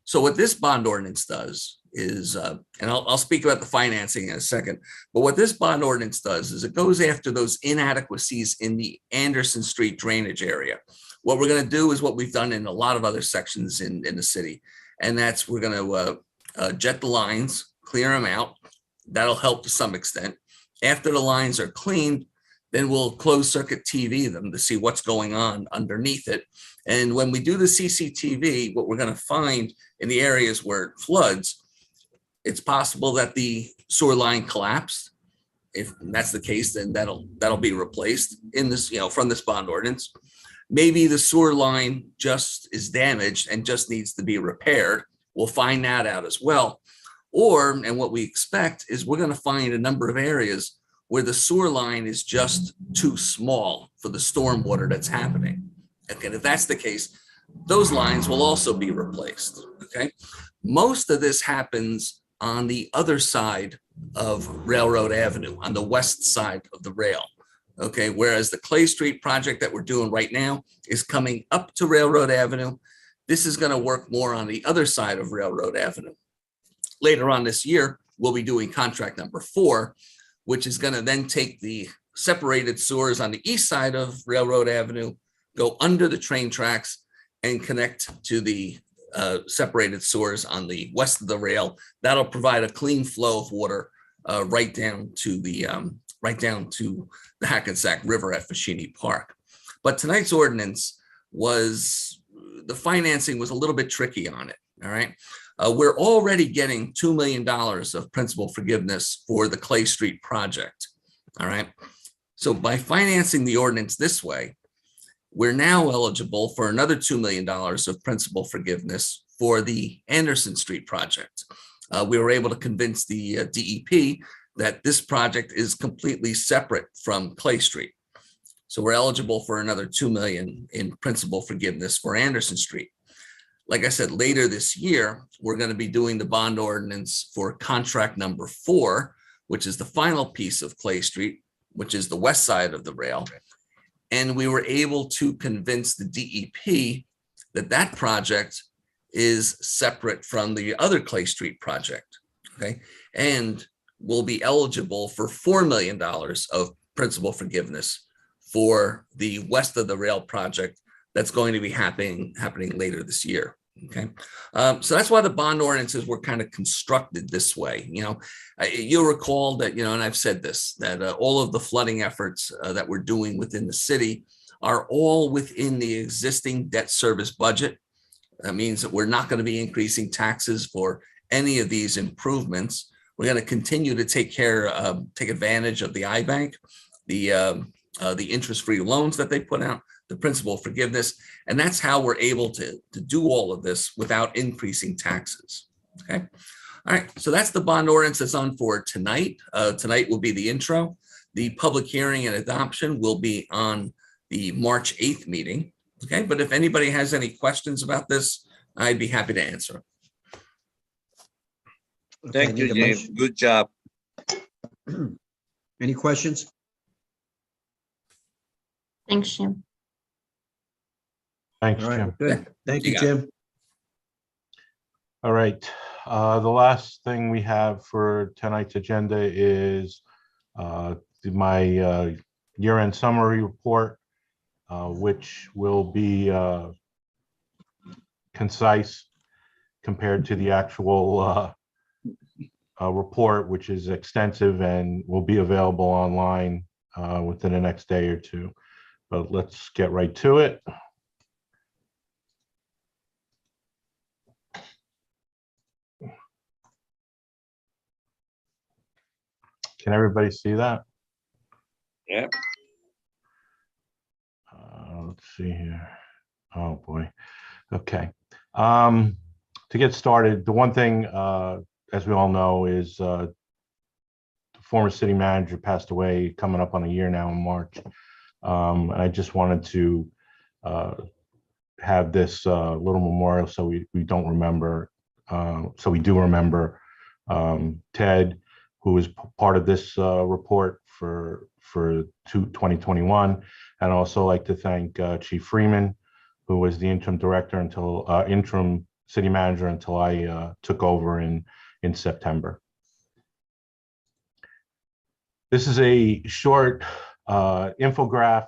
Speaker 10: So what this bond ordinance does is, and I'll speak about the financing in a second, but what this bond ordinance does is it goes after those inadequacies in the Anderson Street drainage area. What we're going to do is what we've done in a lot of other sections in the city, and that's we're going to jet the lines, clear them out. That'll help to some extent. After the lines are cleaned, then we'll close circuit TV them to see what's going on underneath it. And when we do the CCTV, what we're going to find in the areas where it floods, it's possible that the sewer line collapsed. If that's the case, then that'll be replaced in this, from this bond ordinance. Maybe the sewer line just is damaged and just needs to be repaired. We'll find that out as well. And what we expect is we're going to find a number of areas where the sewer line is just too small for the stormwater that's happening. Okay, if that's the case, those lines will also be replaced. Okay, most of this happens on the other side of Railroad Avenue, on the west side of the rail. Okay, whereas the Clay Street project that we're doing right now is coming up to Railroad Avenue. This is going to work more on the other side of Railroad Avenue. Later on this year, we'll be doing contract number 4, which is going to then take the separated sewers on the east side of Railroad Avenue, go under the train tracks, and connect to the separated sewers on the west of the rail. That'll provide a clean flow of water right down to the Hackensack River at Fashini Park. But tonight's ordinance the financing was a little bit tricky on it. All right. We're already getting $2 million of principal forgiveness for the Clay Street project. All right. So by financing the ordinance this way, we're now eligible for another $2 million of principal forgiveness for the Anderson Street project. we were able to convince the DEP that this project is completely separate from Clay Street. So we're eligible for another 2 million in principal forgiveness for Anderson Street. Like I said, later this year, we're going to be doing the bond ordinance for contract number 4, which is the final piece of Clay Street, which is the west side of the rail. And we were able to convince the DEP that that project is separate from the other Clay Street project, okay? And will be eligible for $4 million of principal forgiveness for the west of the rail project that's going to be happening later this year. Okay, so that's why the bond ordinances were kind of constructed this way. You'll recall that, and I've said this, that all of the flooding efforts that we're doing within the city are all within the existing debt service budget. That means that we're not going to be increasing taxes for any of these improvements. We're going to continue to take advantage of the iBank, the interest-free loans that they put out, the principal forgiveness, and that's how we're able to do all of this without increasing taxes. Okay. All right. So that's the bond ordinance that's on for tonight. Tonight will be the intro. The public hearing and adoption will be on the March 8th meeting. Okay. But if anybody has any questions about this, I'd be happy to answer.
Speaker 2: Okay,
Speaker 5: Thank you,
Speaker 2: need a
Speaker 5: James.
Speaker 2: motion.
Speaker 5: Good job.
Speaker 2: Any questions?
Speaker 4: Thanks, Jim.
Speaker 6: Thanks,
Speaker 2: All right,
Speaker 6: Jim.
Speaker 2: good. Thank
Speaker 10: You
Speaker 2: you,
Speaker 10: got it.
Speaker 2: Jim.
Speaker 6: All right. The last thing we have for tonight's agenda is my year-end summary report, which will be concise compared to the actual report, which is extensive and will be available online within the next day or two. But let's get right to it. Can everybody see that?
Speaker 5: Yeah.
Speaker 6: Let's see here. Oh, boy. Okay. To get started, the one thing, as we all know, is the former city manager passed away, coming up on a year now in March. And I just wanted to have this little memorial so we don't remember, so we do remember Ted, who was part of this report for 2021. And also like to thank Chief Freeman, who was the interim director until interim city manager until I took over in September. This is a short infograph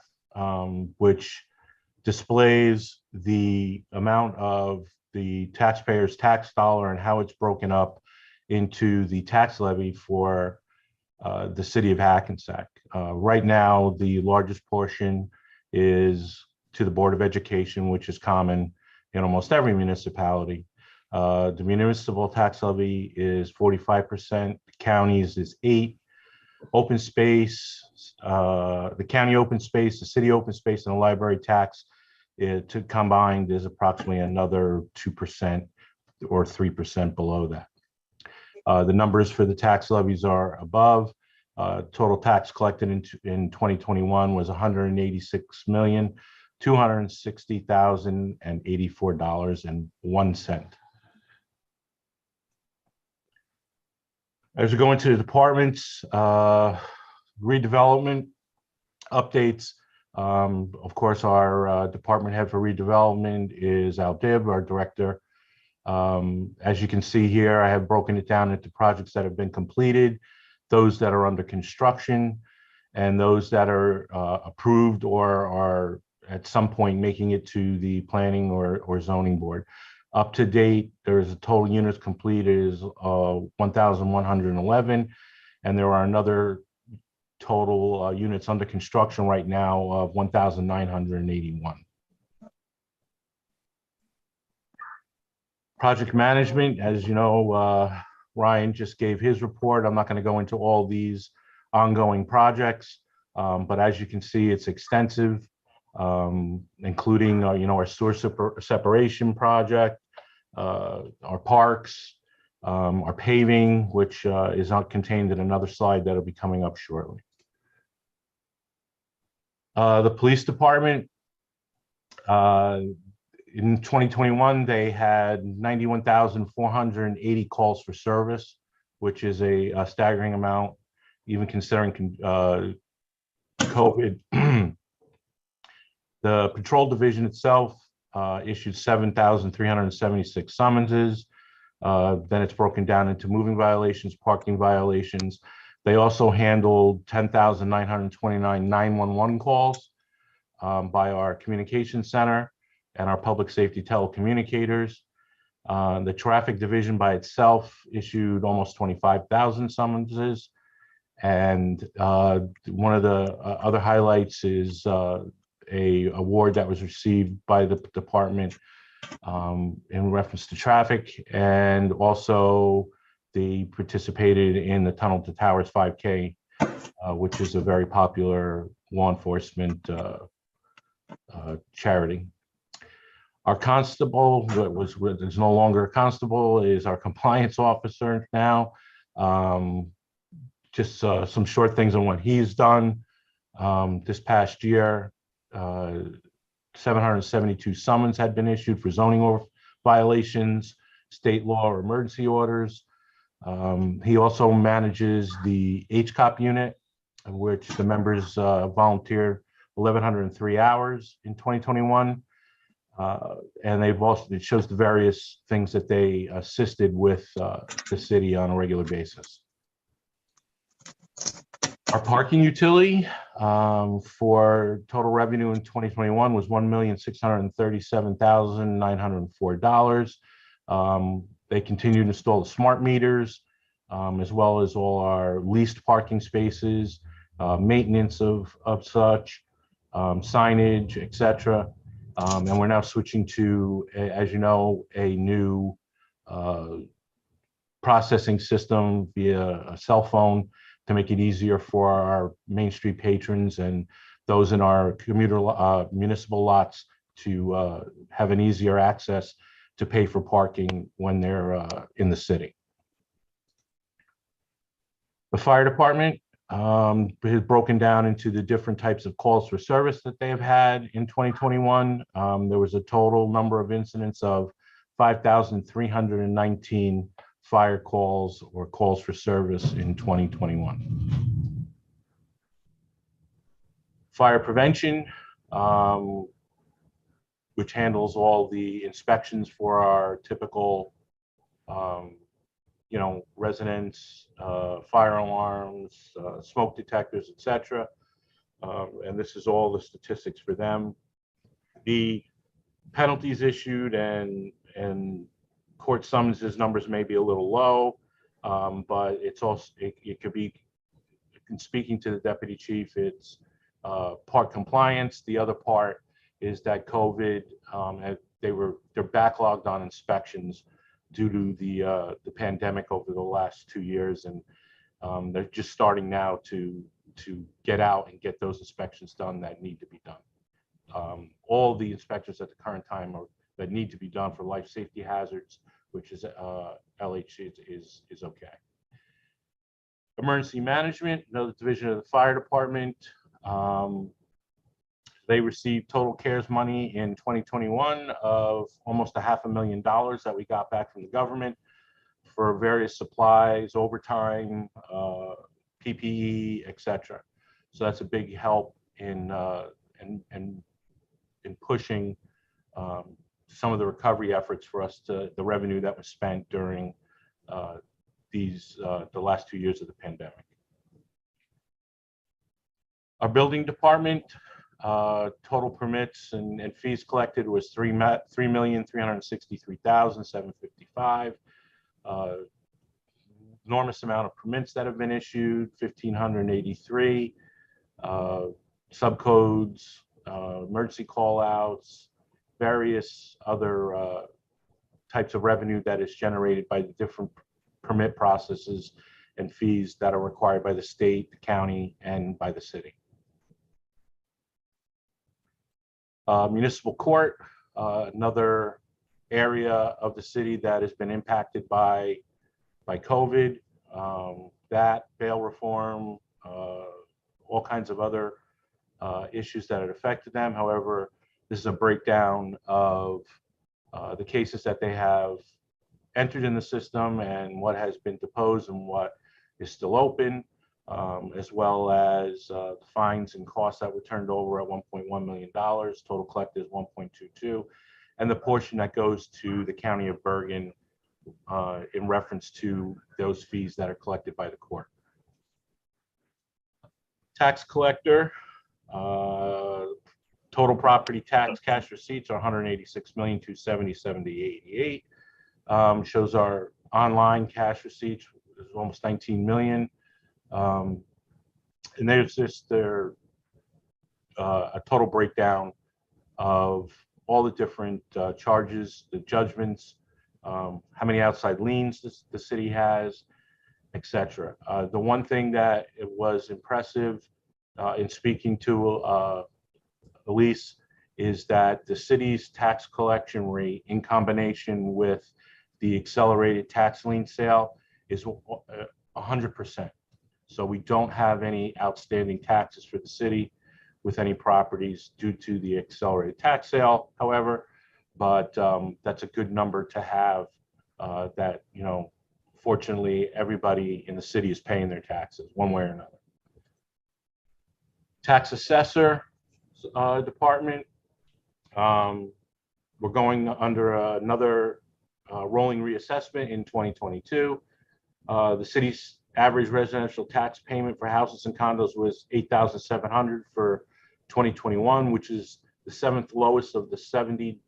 Speaker 6: which displays the amount of the taxpayers' tax dollar and how it's broken up into the tax levy for the city of Hackensack. Right now, the largest portion is to the Board of Education, which is common in almost every municipality. The municipal tax levy is 45%, the counties is 8%. Open space, the county open space, the city open space, and the library tax to combined is approximately another 2% or 3% below that. The numbers for the tax levies are above. Total tax collected in 2021 was $186,260,084.01. As we go into the departments, redevelopment updates. Of course, our department head for redevelopment is Al Dib, our director. As you can see here, I have broken it down into projects that have been completed, those that are under construction, and those that are approved or are at some point making it to the planning or zoning board. Up to date, there's a total units completed is 1,111, and there are another total units under construction right now of 1,981. Project management, as you know, Ryan just gave his report. I'm not going to go into all these ongoing projects, but as you can see, it's extensive, including our sewer separation project, our parks, our paving, which is not contained in another slide that'll be coming up shortly. The police department, in 2021, they had 91,480 calls for service, which is a staggering amount, even considering COVID. The patrol division itself issued 7,376 summonses. Then it's broken down into moving violations, parking violations. They also handled 10,929 911 calls by our communications center and our public safety telecommunicators. The traffic division by itself issued almost 25,000 summonses. And one of the other highlights is a award that was received by the department in reference to traffic, and also they participated in the Tunnel to Towers 5K, which is a very popular law enforcement charity. Our constable, is no longer a constable, is our compliance officer now. Just some short things on what he's done. This past year, 772 summons had been issued for zoning violations, state law or emergency orders. He also manages the HCOP unit, of which the members volunteered 1,103 hours in 2021. And they've also, it shows the various things that they assisted with the city on a regular basis. Our parking utility for total revenue in 2021 was $1,637,904. They continue to install the smart meters, as well as all our leased parking spaces, maintenance of such, signage, etc. And we're now switching to, as you know, a new processing system via a cell phone to make it easier for our Main Street patrons and those in our municipal lots to have an easier access to pay for parking when they're in the city. The fire department has broken down into the different types of calls for service that they have had in 2021. There was a total number of incidents of 5,319 fire calls or calls for service in 2021. Fire prevention, which handles all the inspections for our typical, residents, fire alarms, smoke detectors, etc. And this is all the statistics for them. The penalties issued and court summonses numbers may be a little low, but it's also, it could be, in speaking to the deputy chief, it's part compliance. The other part is that COVID, they're backlogged on inspections due to the pandemic over the last 2 years, and they're just starting now to get out and get those inspections done that need to be done. All the inspections at the current time that need to be done for life safety hazards, which is LH, is okay. Emergency management, another division of the fire department. They received total CARES money in 2021 of almost $500,000 that we got back from the government for various supplies, overtime, PPE, etc. So that's a big help in pushing some of the recovery efforts for us to the revenue that was spent during the last 2 years of the pandemic. Our building department, total permits and fees collected was $3,363,755. Enormous amount of permits that have been issued, 1,583. Subcodes, emergency call-outs, various other types of revenue that is generated by the different permit processes and fees that are required by the state, the county, and by the city. Municipal court, another area of the city that has been impacted by by COVID, that bail reform, all kinds of other issues that had affected them. However, this is a breakdown of the cases that they have entered in the system and what has been deposed and what is still open, as well as the fines and costs that were turned over at $1.1 million. Total collected is 1.22, and the portion that goes to the County of Bergen in reference to those fees that are collected by the court. Tax collector, total property tax cash receipts are 186,270,7088. Shows our online cash receipts is almost 19 million. And there's just a total breakdown of all the different charges, the judgments, how many outside liens the city has, etc. The one thing that it was impressive in speaking to Elise is that the city's tax collection rate in combination with the accelerated tax lien sale is 100%. So we don't have any outstanding taxes for the city with any properties due to the accelerated tax sale, however, but that's a good number to have that, you know, fortunately, everybody in the city is paying their taxes one way or another. Tax assessor department, we're going under another rolling reassessment in 2022. The city's average residential tax payment for houses and condos was $8,700 for 2021, which is the 7th lowest of the 70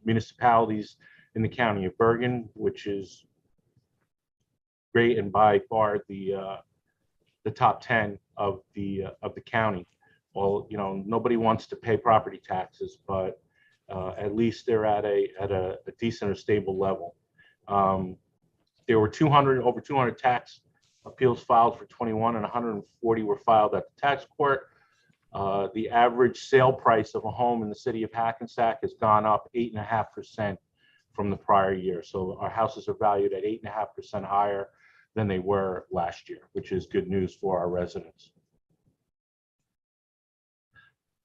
Speaker 6: municipalities in the County of Bergen, which is great and by far the top 10 of the county. Well, you know, nobody wants to pay property taxes, but at least they're at a decent or stable level. There were over 200 tax appeals filed for 21, and 140 were filed at the tax court. The average sale price of a home in the city of Hackensack has gone up 8.5% from the prior year. So our houses are valued at 8.5% higher than they were last year, which is good news for our residents.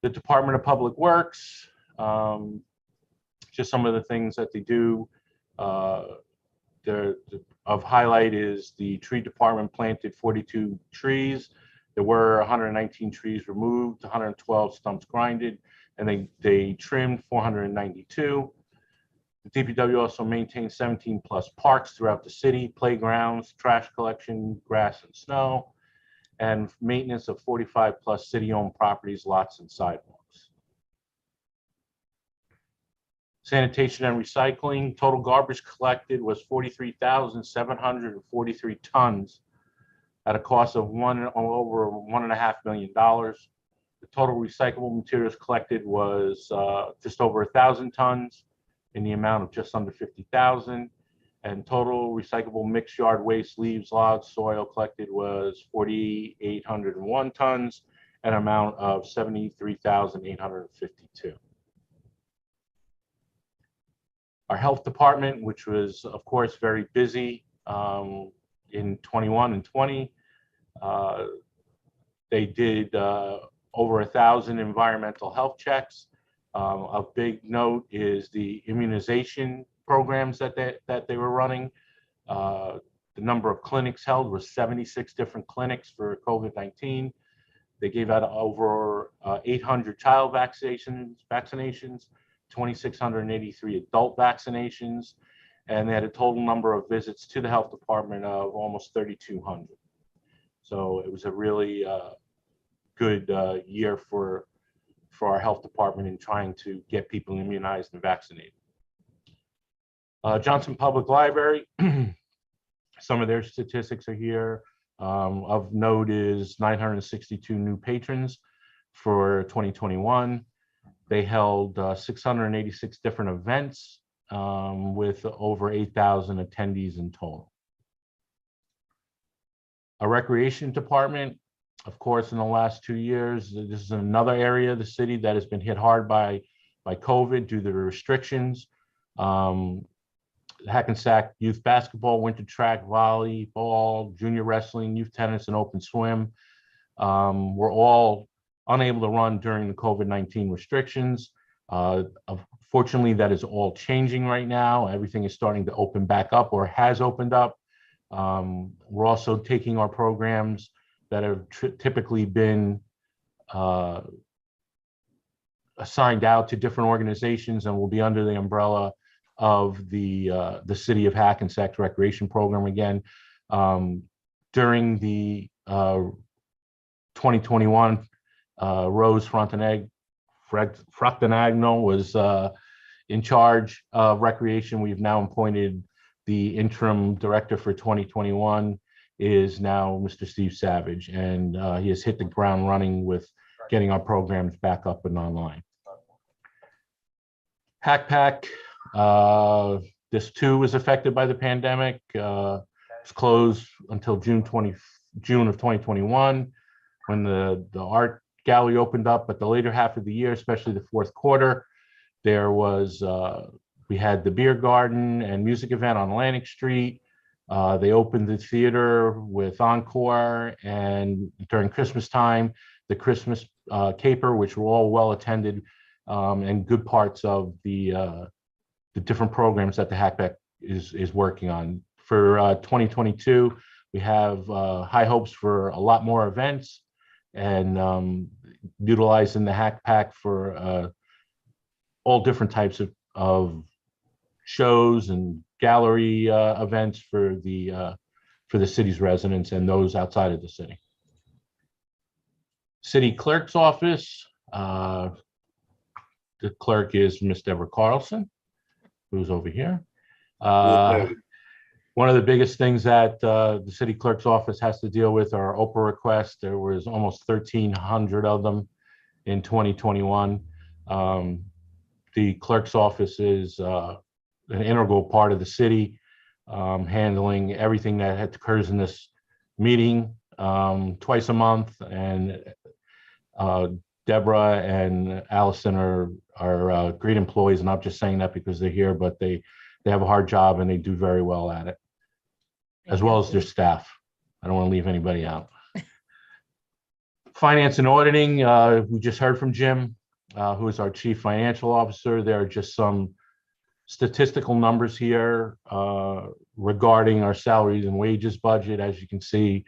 Speaker 6: The Department of Public Works, just some of the things that they do. Of highlight is the tree department planted 42 trees. There were 119 trees removed, 112 stumps grinded, and they trimmed 492. The DPW also maintains 17 plus parks throughout the city, playgrounds, trash collection, grass and snow, and maintenance of 45 plus city-owned properties, lots, and sidewalks. Sanitation and recycling, total garbage collected was 43,743 tons at a cost of over $1.5 million. The total recyclable materials collected was just over 1,000 tons in the amount of just under 50,000. And total recyclable mixed yard waste, leaves, logs, soil collected was 4,801 tons, an amount of 73,852. Our health department, which was, of course, very busy in 21 and 20, they did over 1,000 environmental health checks. A big note is the immunization programs that they were running. The number of clinics held was 76 different clinics for COVID-19. They gave out over 800 child vaccinations, 2,683 adult vaccinations, and they had a total number of visits to the health department of almost 3,200. So it was a really good year for our health department in trying to get people immunized and vaccinated. Johnson Public Library, some of their statistics are here. Of note is 962 new patrons for 2021. They held 686 different events with over 8,000 attendees in total. A recreation department, of course, in the last 2 years, this is another area of the city that has been hit hard by COVID due to the restrictions. Hackensack youth basketball, winter track, volleyball, junior wrestling, youth tennis, and open swim. We're all unable to run during the COVID-19 restrictions. Fortunately, that is all changing right now. Everything is starting to open back up or has opened up. We're also taking our programs that have typically been assigned out to different organizations and will be under the umbrella of the city of Hackensack recreation program again. During the 2021, Rose Fractanagno was in charge of recreation. We've now appointed the interim director for 2021 is now Mr. Steve Savage, and he has hit the ground running with getting our programs back up and online. HackPack, this too was affected by the pandemic. It's closed until June of 2021 when the art gallery opened up. But the later half of the year, especially the fourth quarter, there was we had the beer garden and music event on Atlantic Street. They opened the theater with Encore, and during Christmas time, the Christmas caper, which were all well attended, and good parts of the different programs that the Hackback is working on. For 2022, we have high hopes for a lot more events and utilizing the Hackpack for all different types of shows and gallery events for the city's residents and those outside of the city. City clerk's office. The clerk is Miss Deborah Carlson, who's over here. One of the biggest things that the city clerk's office has to deal with are Oprah requests. There was almost 1,300 of them in 2021. The clerk's office is an integral part of the city, handling everything that occurs in this meeting twice a month. And Deborah and Allison are great employees, and I'm just saying that because they're here, but they have a hard job and they do very well at it, as well as their staff. I don't want to leave anybody out. Finance and auditing, we just heard from Jim, who is our chief financial officer. There are just some statistical numbers here regarding our salaries and wages budget. As you can see,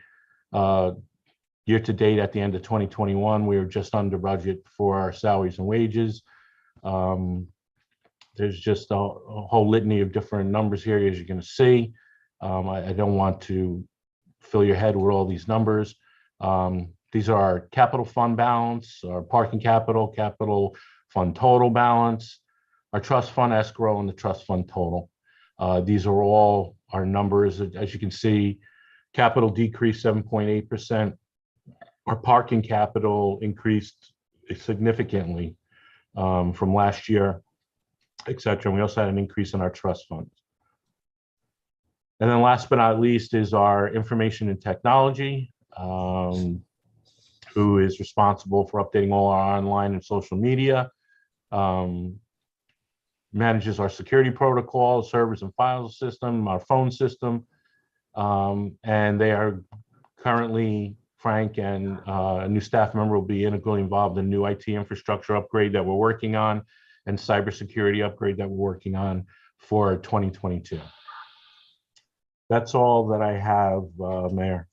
Speaker 6: year to date at the end of 2021, we were just under budget for our salaries and wages. There's just a whole litany of different numbers here, as you can see. I don't want to fill your head with all these numbers. These are our capital fund balance, our parking capital fund total balance, our trust fund escrow, and the trust fund total. These are all our numbers. As you can see, capital decreased 7.8%. Our parking capital increased significantly from last year, et cetera. And we also had an increase in our trust funds. And then last but not least is our information and technology, who is responsible for updating all our online and social media, manages our security protocol, servers and file system, our phone system. And they are currently, Frank and a new staff member will be integrally involved in new IT infrastructure upgrade that we're working on and cybersecurity upgrade that we're working on for 2022. That's all that I have, Mayor.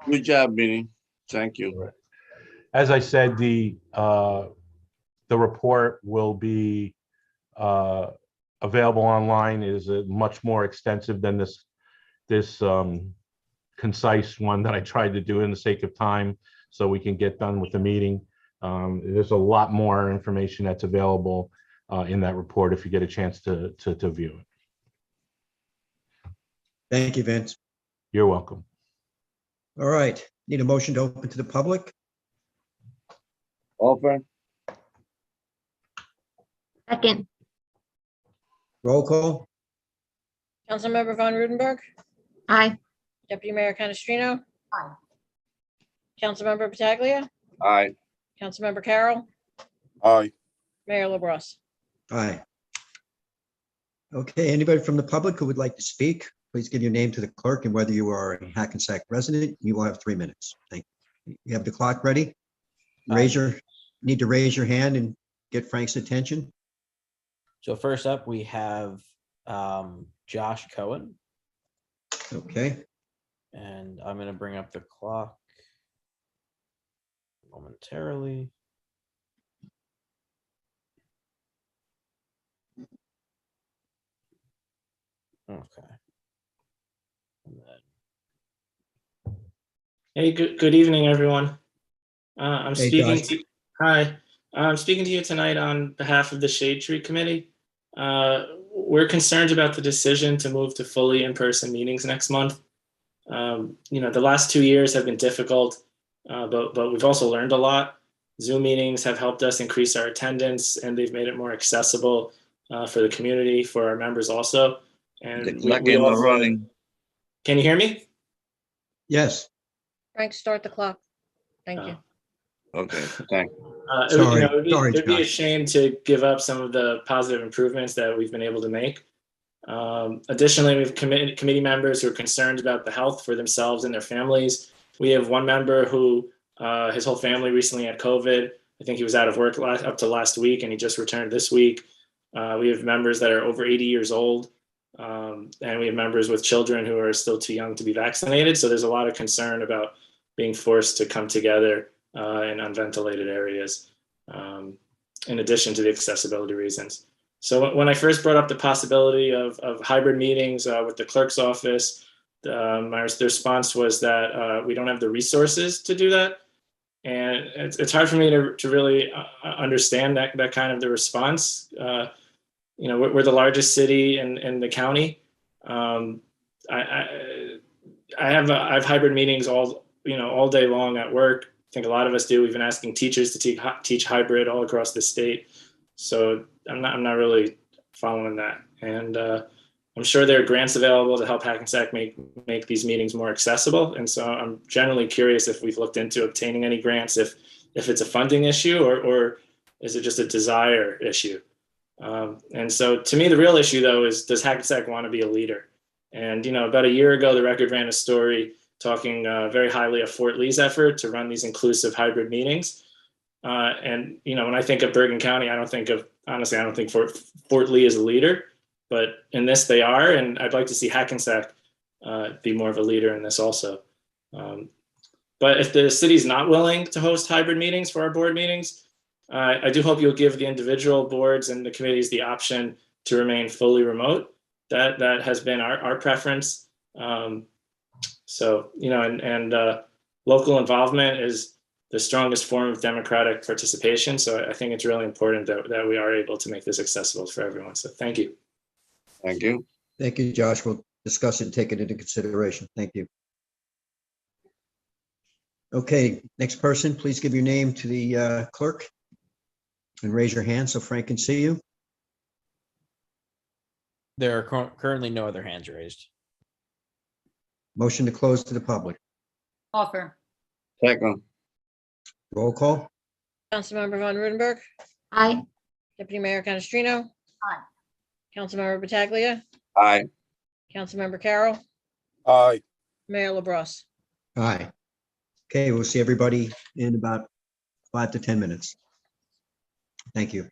Speaker 5: Good job, Vinny. Thank you.
Speaker 6: As I said, the report will be available online. It is much more extensive than this concise one that I tried to do in the sake of time so we can get done with the meeting. There's a lot more information that's available in that report if you get a chance to view it.
Speaker 2: Thank you, Vince.
Speaker 6: You're welcome.
Speaker 2: All right, need a motion to open to the public?
Speaker 5: Offer.
Speaker 4: Second.
Speaker 2: Roll call?
Speaker 3: Councilmember Von Rudenberg,
Speaker 4: Aye.
Speaker 3: Deputy Mayor Canestrino,
Speaker 9: Aye.
Speaker 3: Councilmember Pataglia,
Speaker 5: Aye.
Speaker 3: Councilmember Carroll,
Speaker 5: Aye.
Speaker 3: Mayor LaBrus.
Speaker 2: Aye. Okay, anybody from the public who would like to speak, please give your name to the clerk and whether you are a Hackensack resident, you will have 3 minutes. Thank you. You have the clock ready? Need to raise your hand and get Frank's attention.
Speaker 1: So first up, we have Josh Cohen,
Speaker 2: Okay,
Speaker 1: and I'm going to bring up the clock momentarily. Okay. And then
Speaker 11: Hey, good evening, everyone. I'm
Speaker 2: Hey,
Speaker 11: speaking
Speaker 2: Josh.
Speaker 11: to, hi, I'm speaking to you tonight on behalf of the Shade Tree Committee. We're concerned about the decision to move to fully in-person meetings next month. The last 2 years have been difficult, but we've also learned a lot. Zoom meetings have helped us increase our attendance, and they've made it more accessible for the community, for our members also. And
Speaker 5: The clock is not running.
Speaker 11: Can you hear me?
Speaker 2: Yes.
Speaker 3: Frank, start the clock. Thank you.
Speaker 5: Okay, thank you.
Speaker 11: It'd be a
Speaker 2: Josh.
Speaker 11: shame to give up some of the positive improvements that we've been able to make. Additionally, we have committee members who are concerned about the health for themselves and their families. We have one member who his whole family recently had COVID. I think he was out of work up to last week, and he just returned this week. We have members that are over 80 years old, and we have members with children who are still too young to be vaccinated. So there's a lot of concern about being forced to come together in unventilated areas, in addition to the accessibility reasons. So when I first brought up the possibility of hybrid meetings with the clerk's office, my response was that we don't have the resources to do that. And it's hard for me to really understand that kind of the response. We're the largest city in the county. I have hybrid meetings all day long at work. I think a lot of us do. We've been asking teachers to teach hybrid all across the state. So I'm not really following that. And I'm sure there are grants available to help Hackensack make these meetings more accessible. And so I'm generally curious if we've looked into obtaining any grants, if it's a funding issue or is it just a desire issue? And so to me, the real issue though is, does Hackensack want to be a leader? And, about a year ago, the Record ran a story talking very highly of Fort Lee's effort to run these inclusive hybrid meetings. And, when I think of Bergen County, I don't think Fort Lee is a leader, but in this they are. And I'd like to see Hackensack be more of a leader in this also. But if the city's not willing to host hybrid meetings for our board meetings, I do hope you'll give the individual boards and the committees the option to remain fully remote. That has been our preference. Local involvement is the strongest form of democratic participation. So I think it's really important that we are able to make this accessible for everyone. So thank you.
Speaker 5: Thank you.
Speaker 2: Thank you, Josh. We'll discuss it and take it into consideration. Thank you. Okay, next person, please give your name to the clerk and raise your hand so Frank can see you.
Speaker 1: there are currently no other hands raised.
Speaker 2: Motion to close to the public.
Speaker 9: Offer.
Speaker 5: Second,
Speaker 2: Roll call.
Speaker 3: Councilmember Von Rudenberg,
Speaker 4: Aye.
Speaker 3: Deputy Mayor Canestrino.
Speaker 9: Aye.
Speaker 3: Councilmember Pataglia,
Speaker 5: aye.
Speaker 3: Councilmember Carroll,
Speaker 12: Aye.
Speaker 3: Mayor LaBrus.
Speaker 2: Aye. Okay, we'll see everybody in about 5 to 10 minutes. Thank you.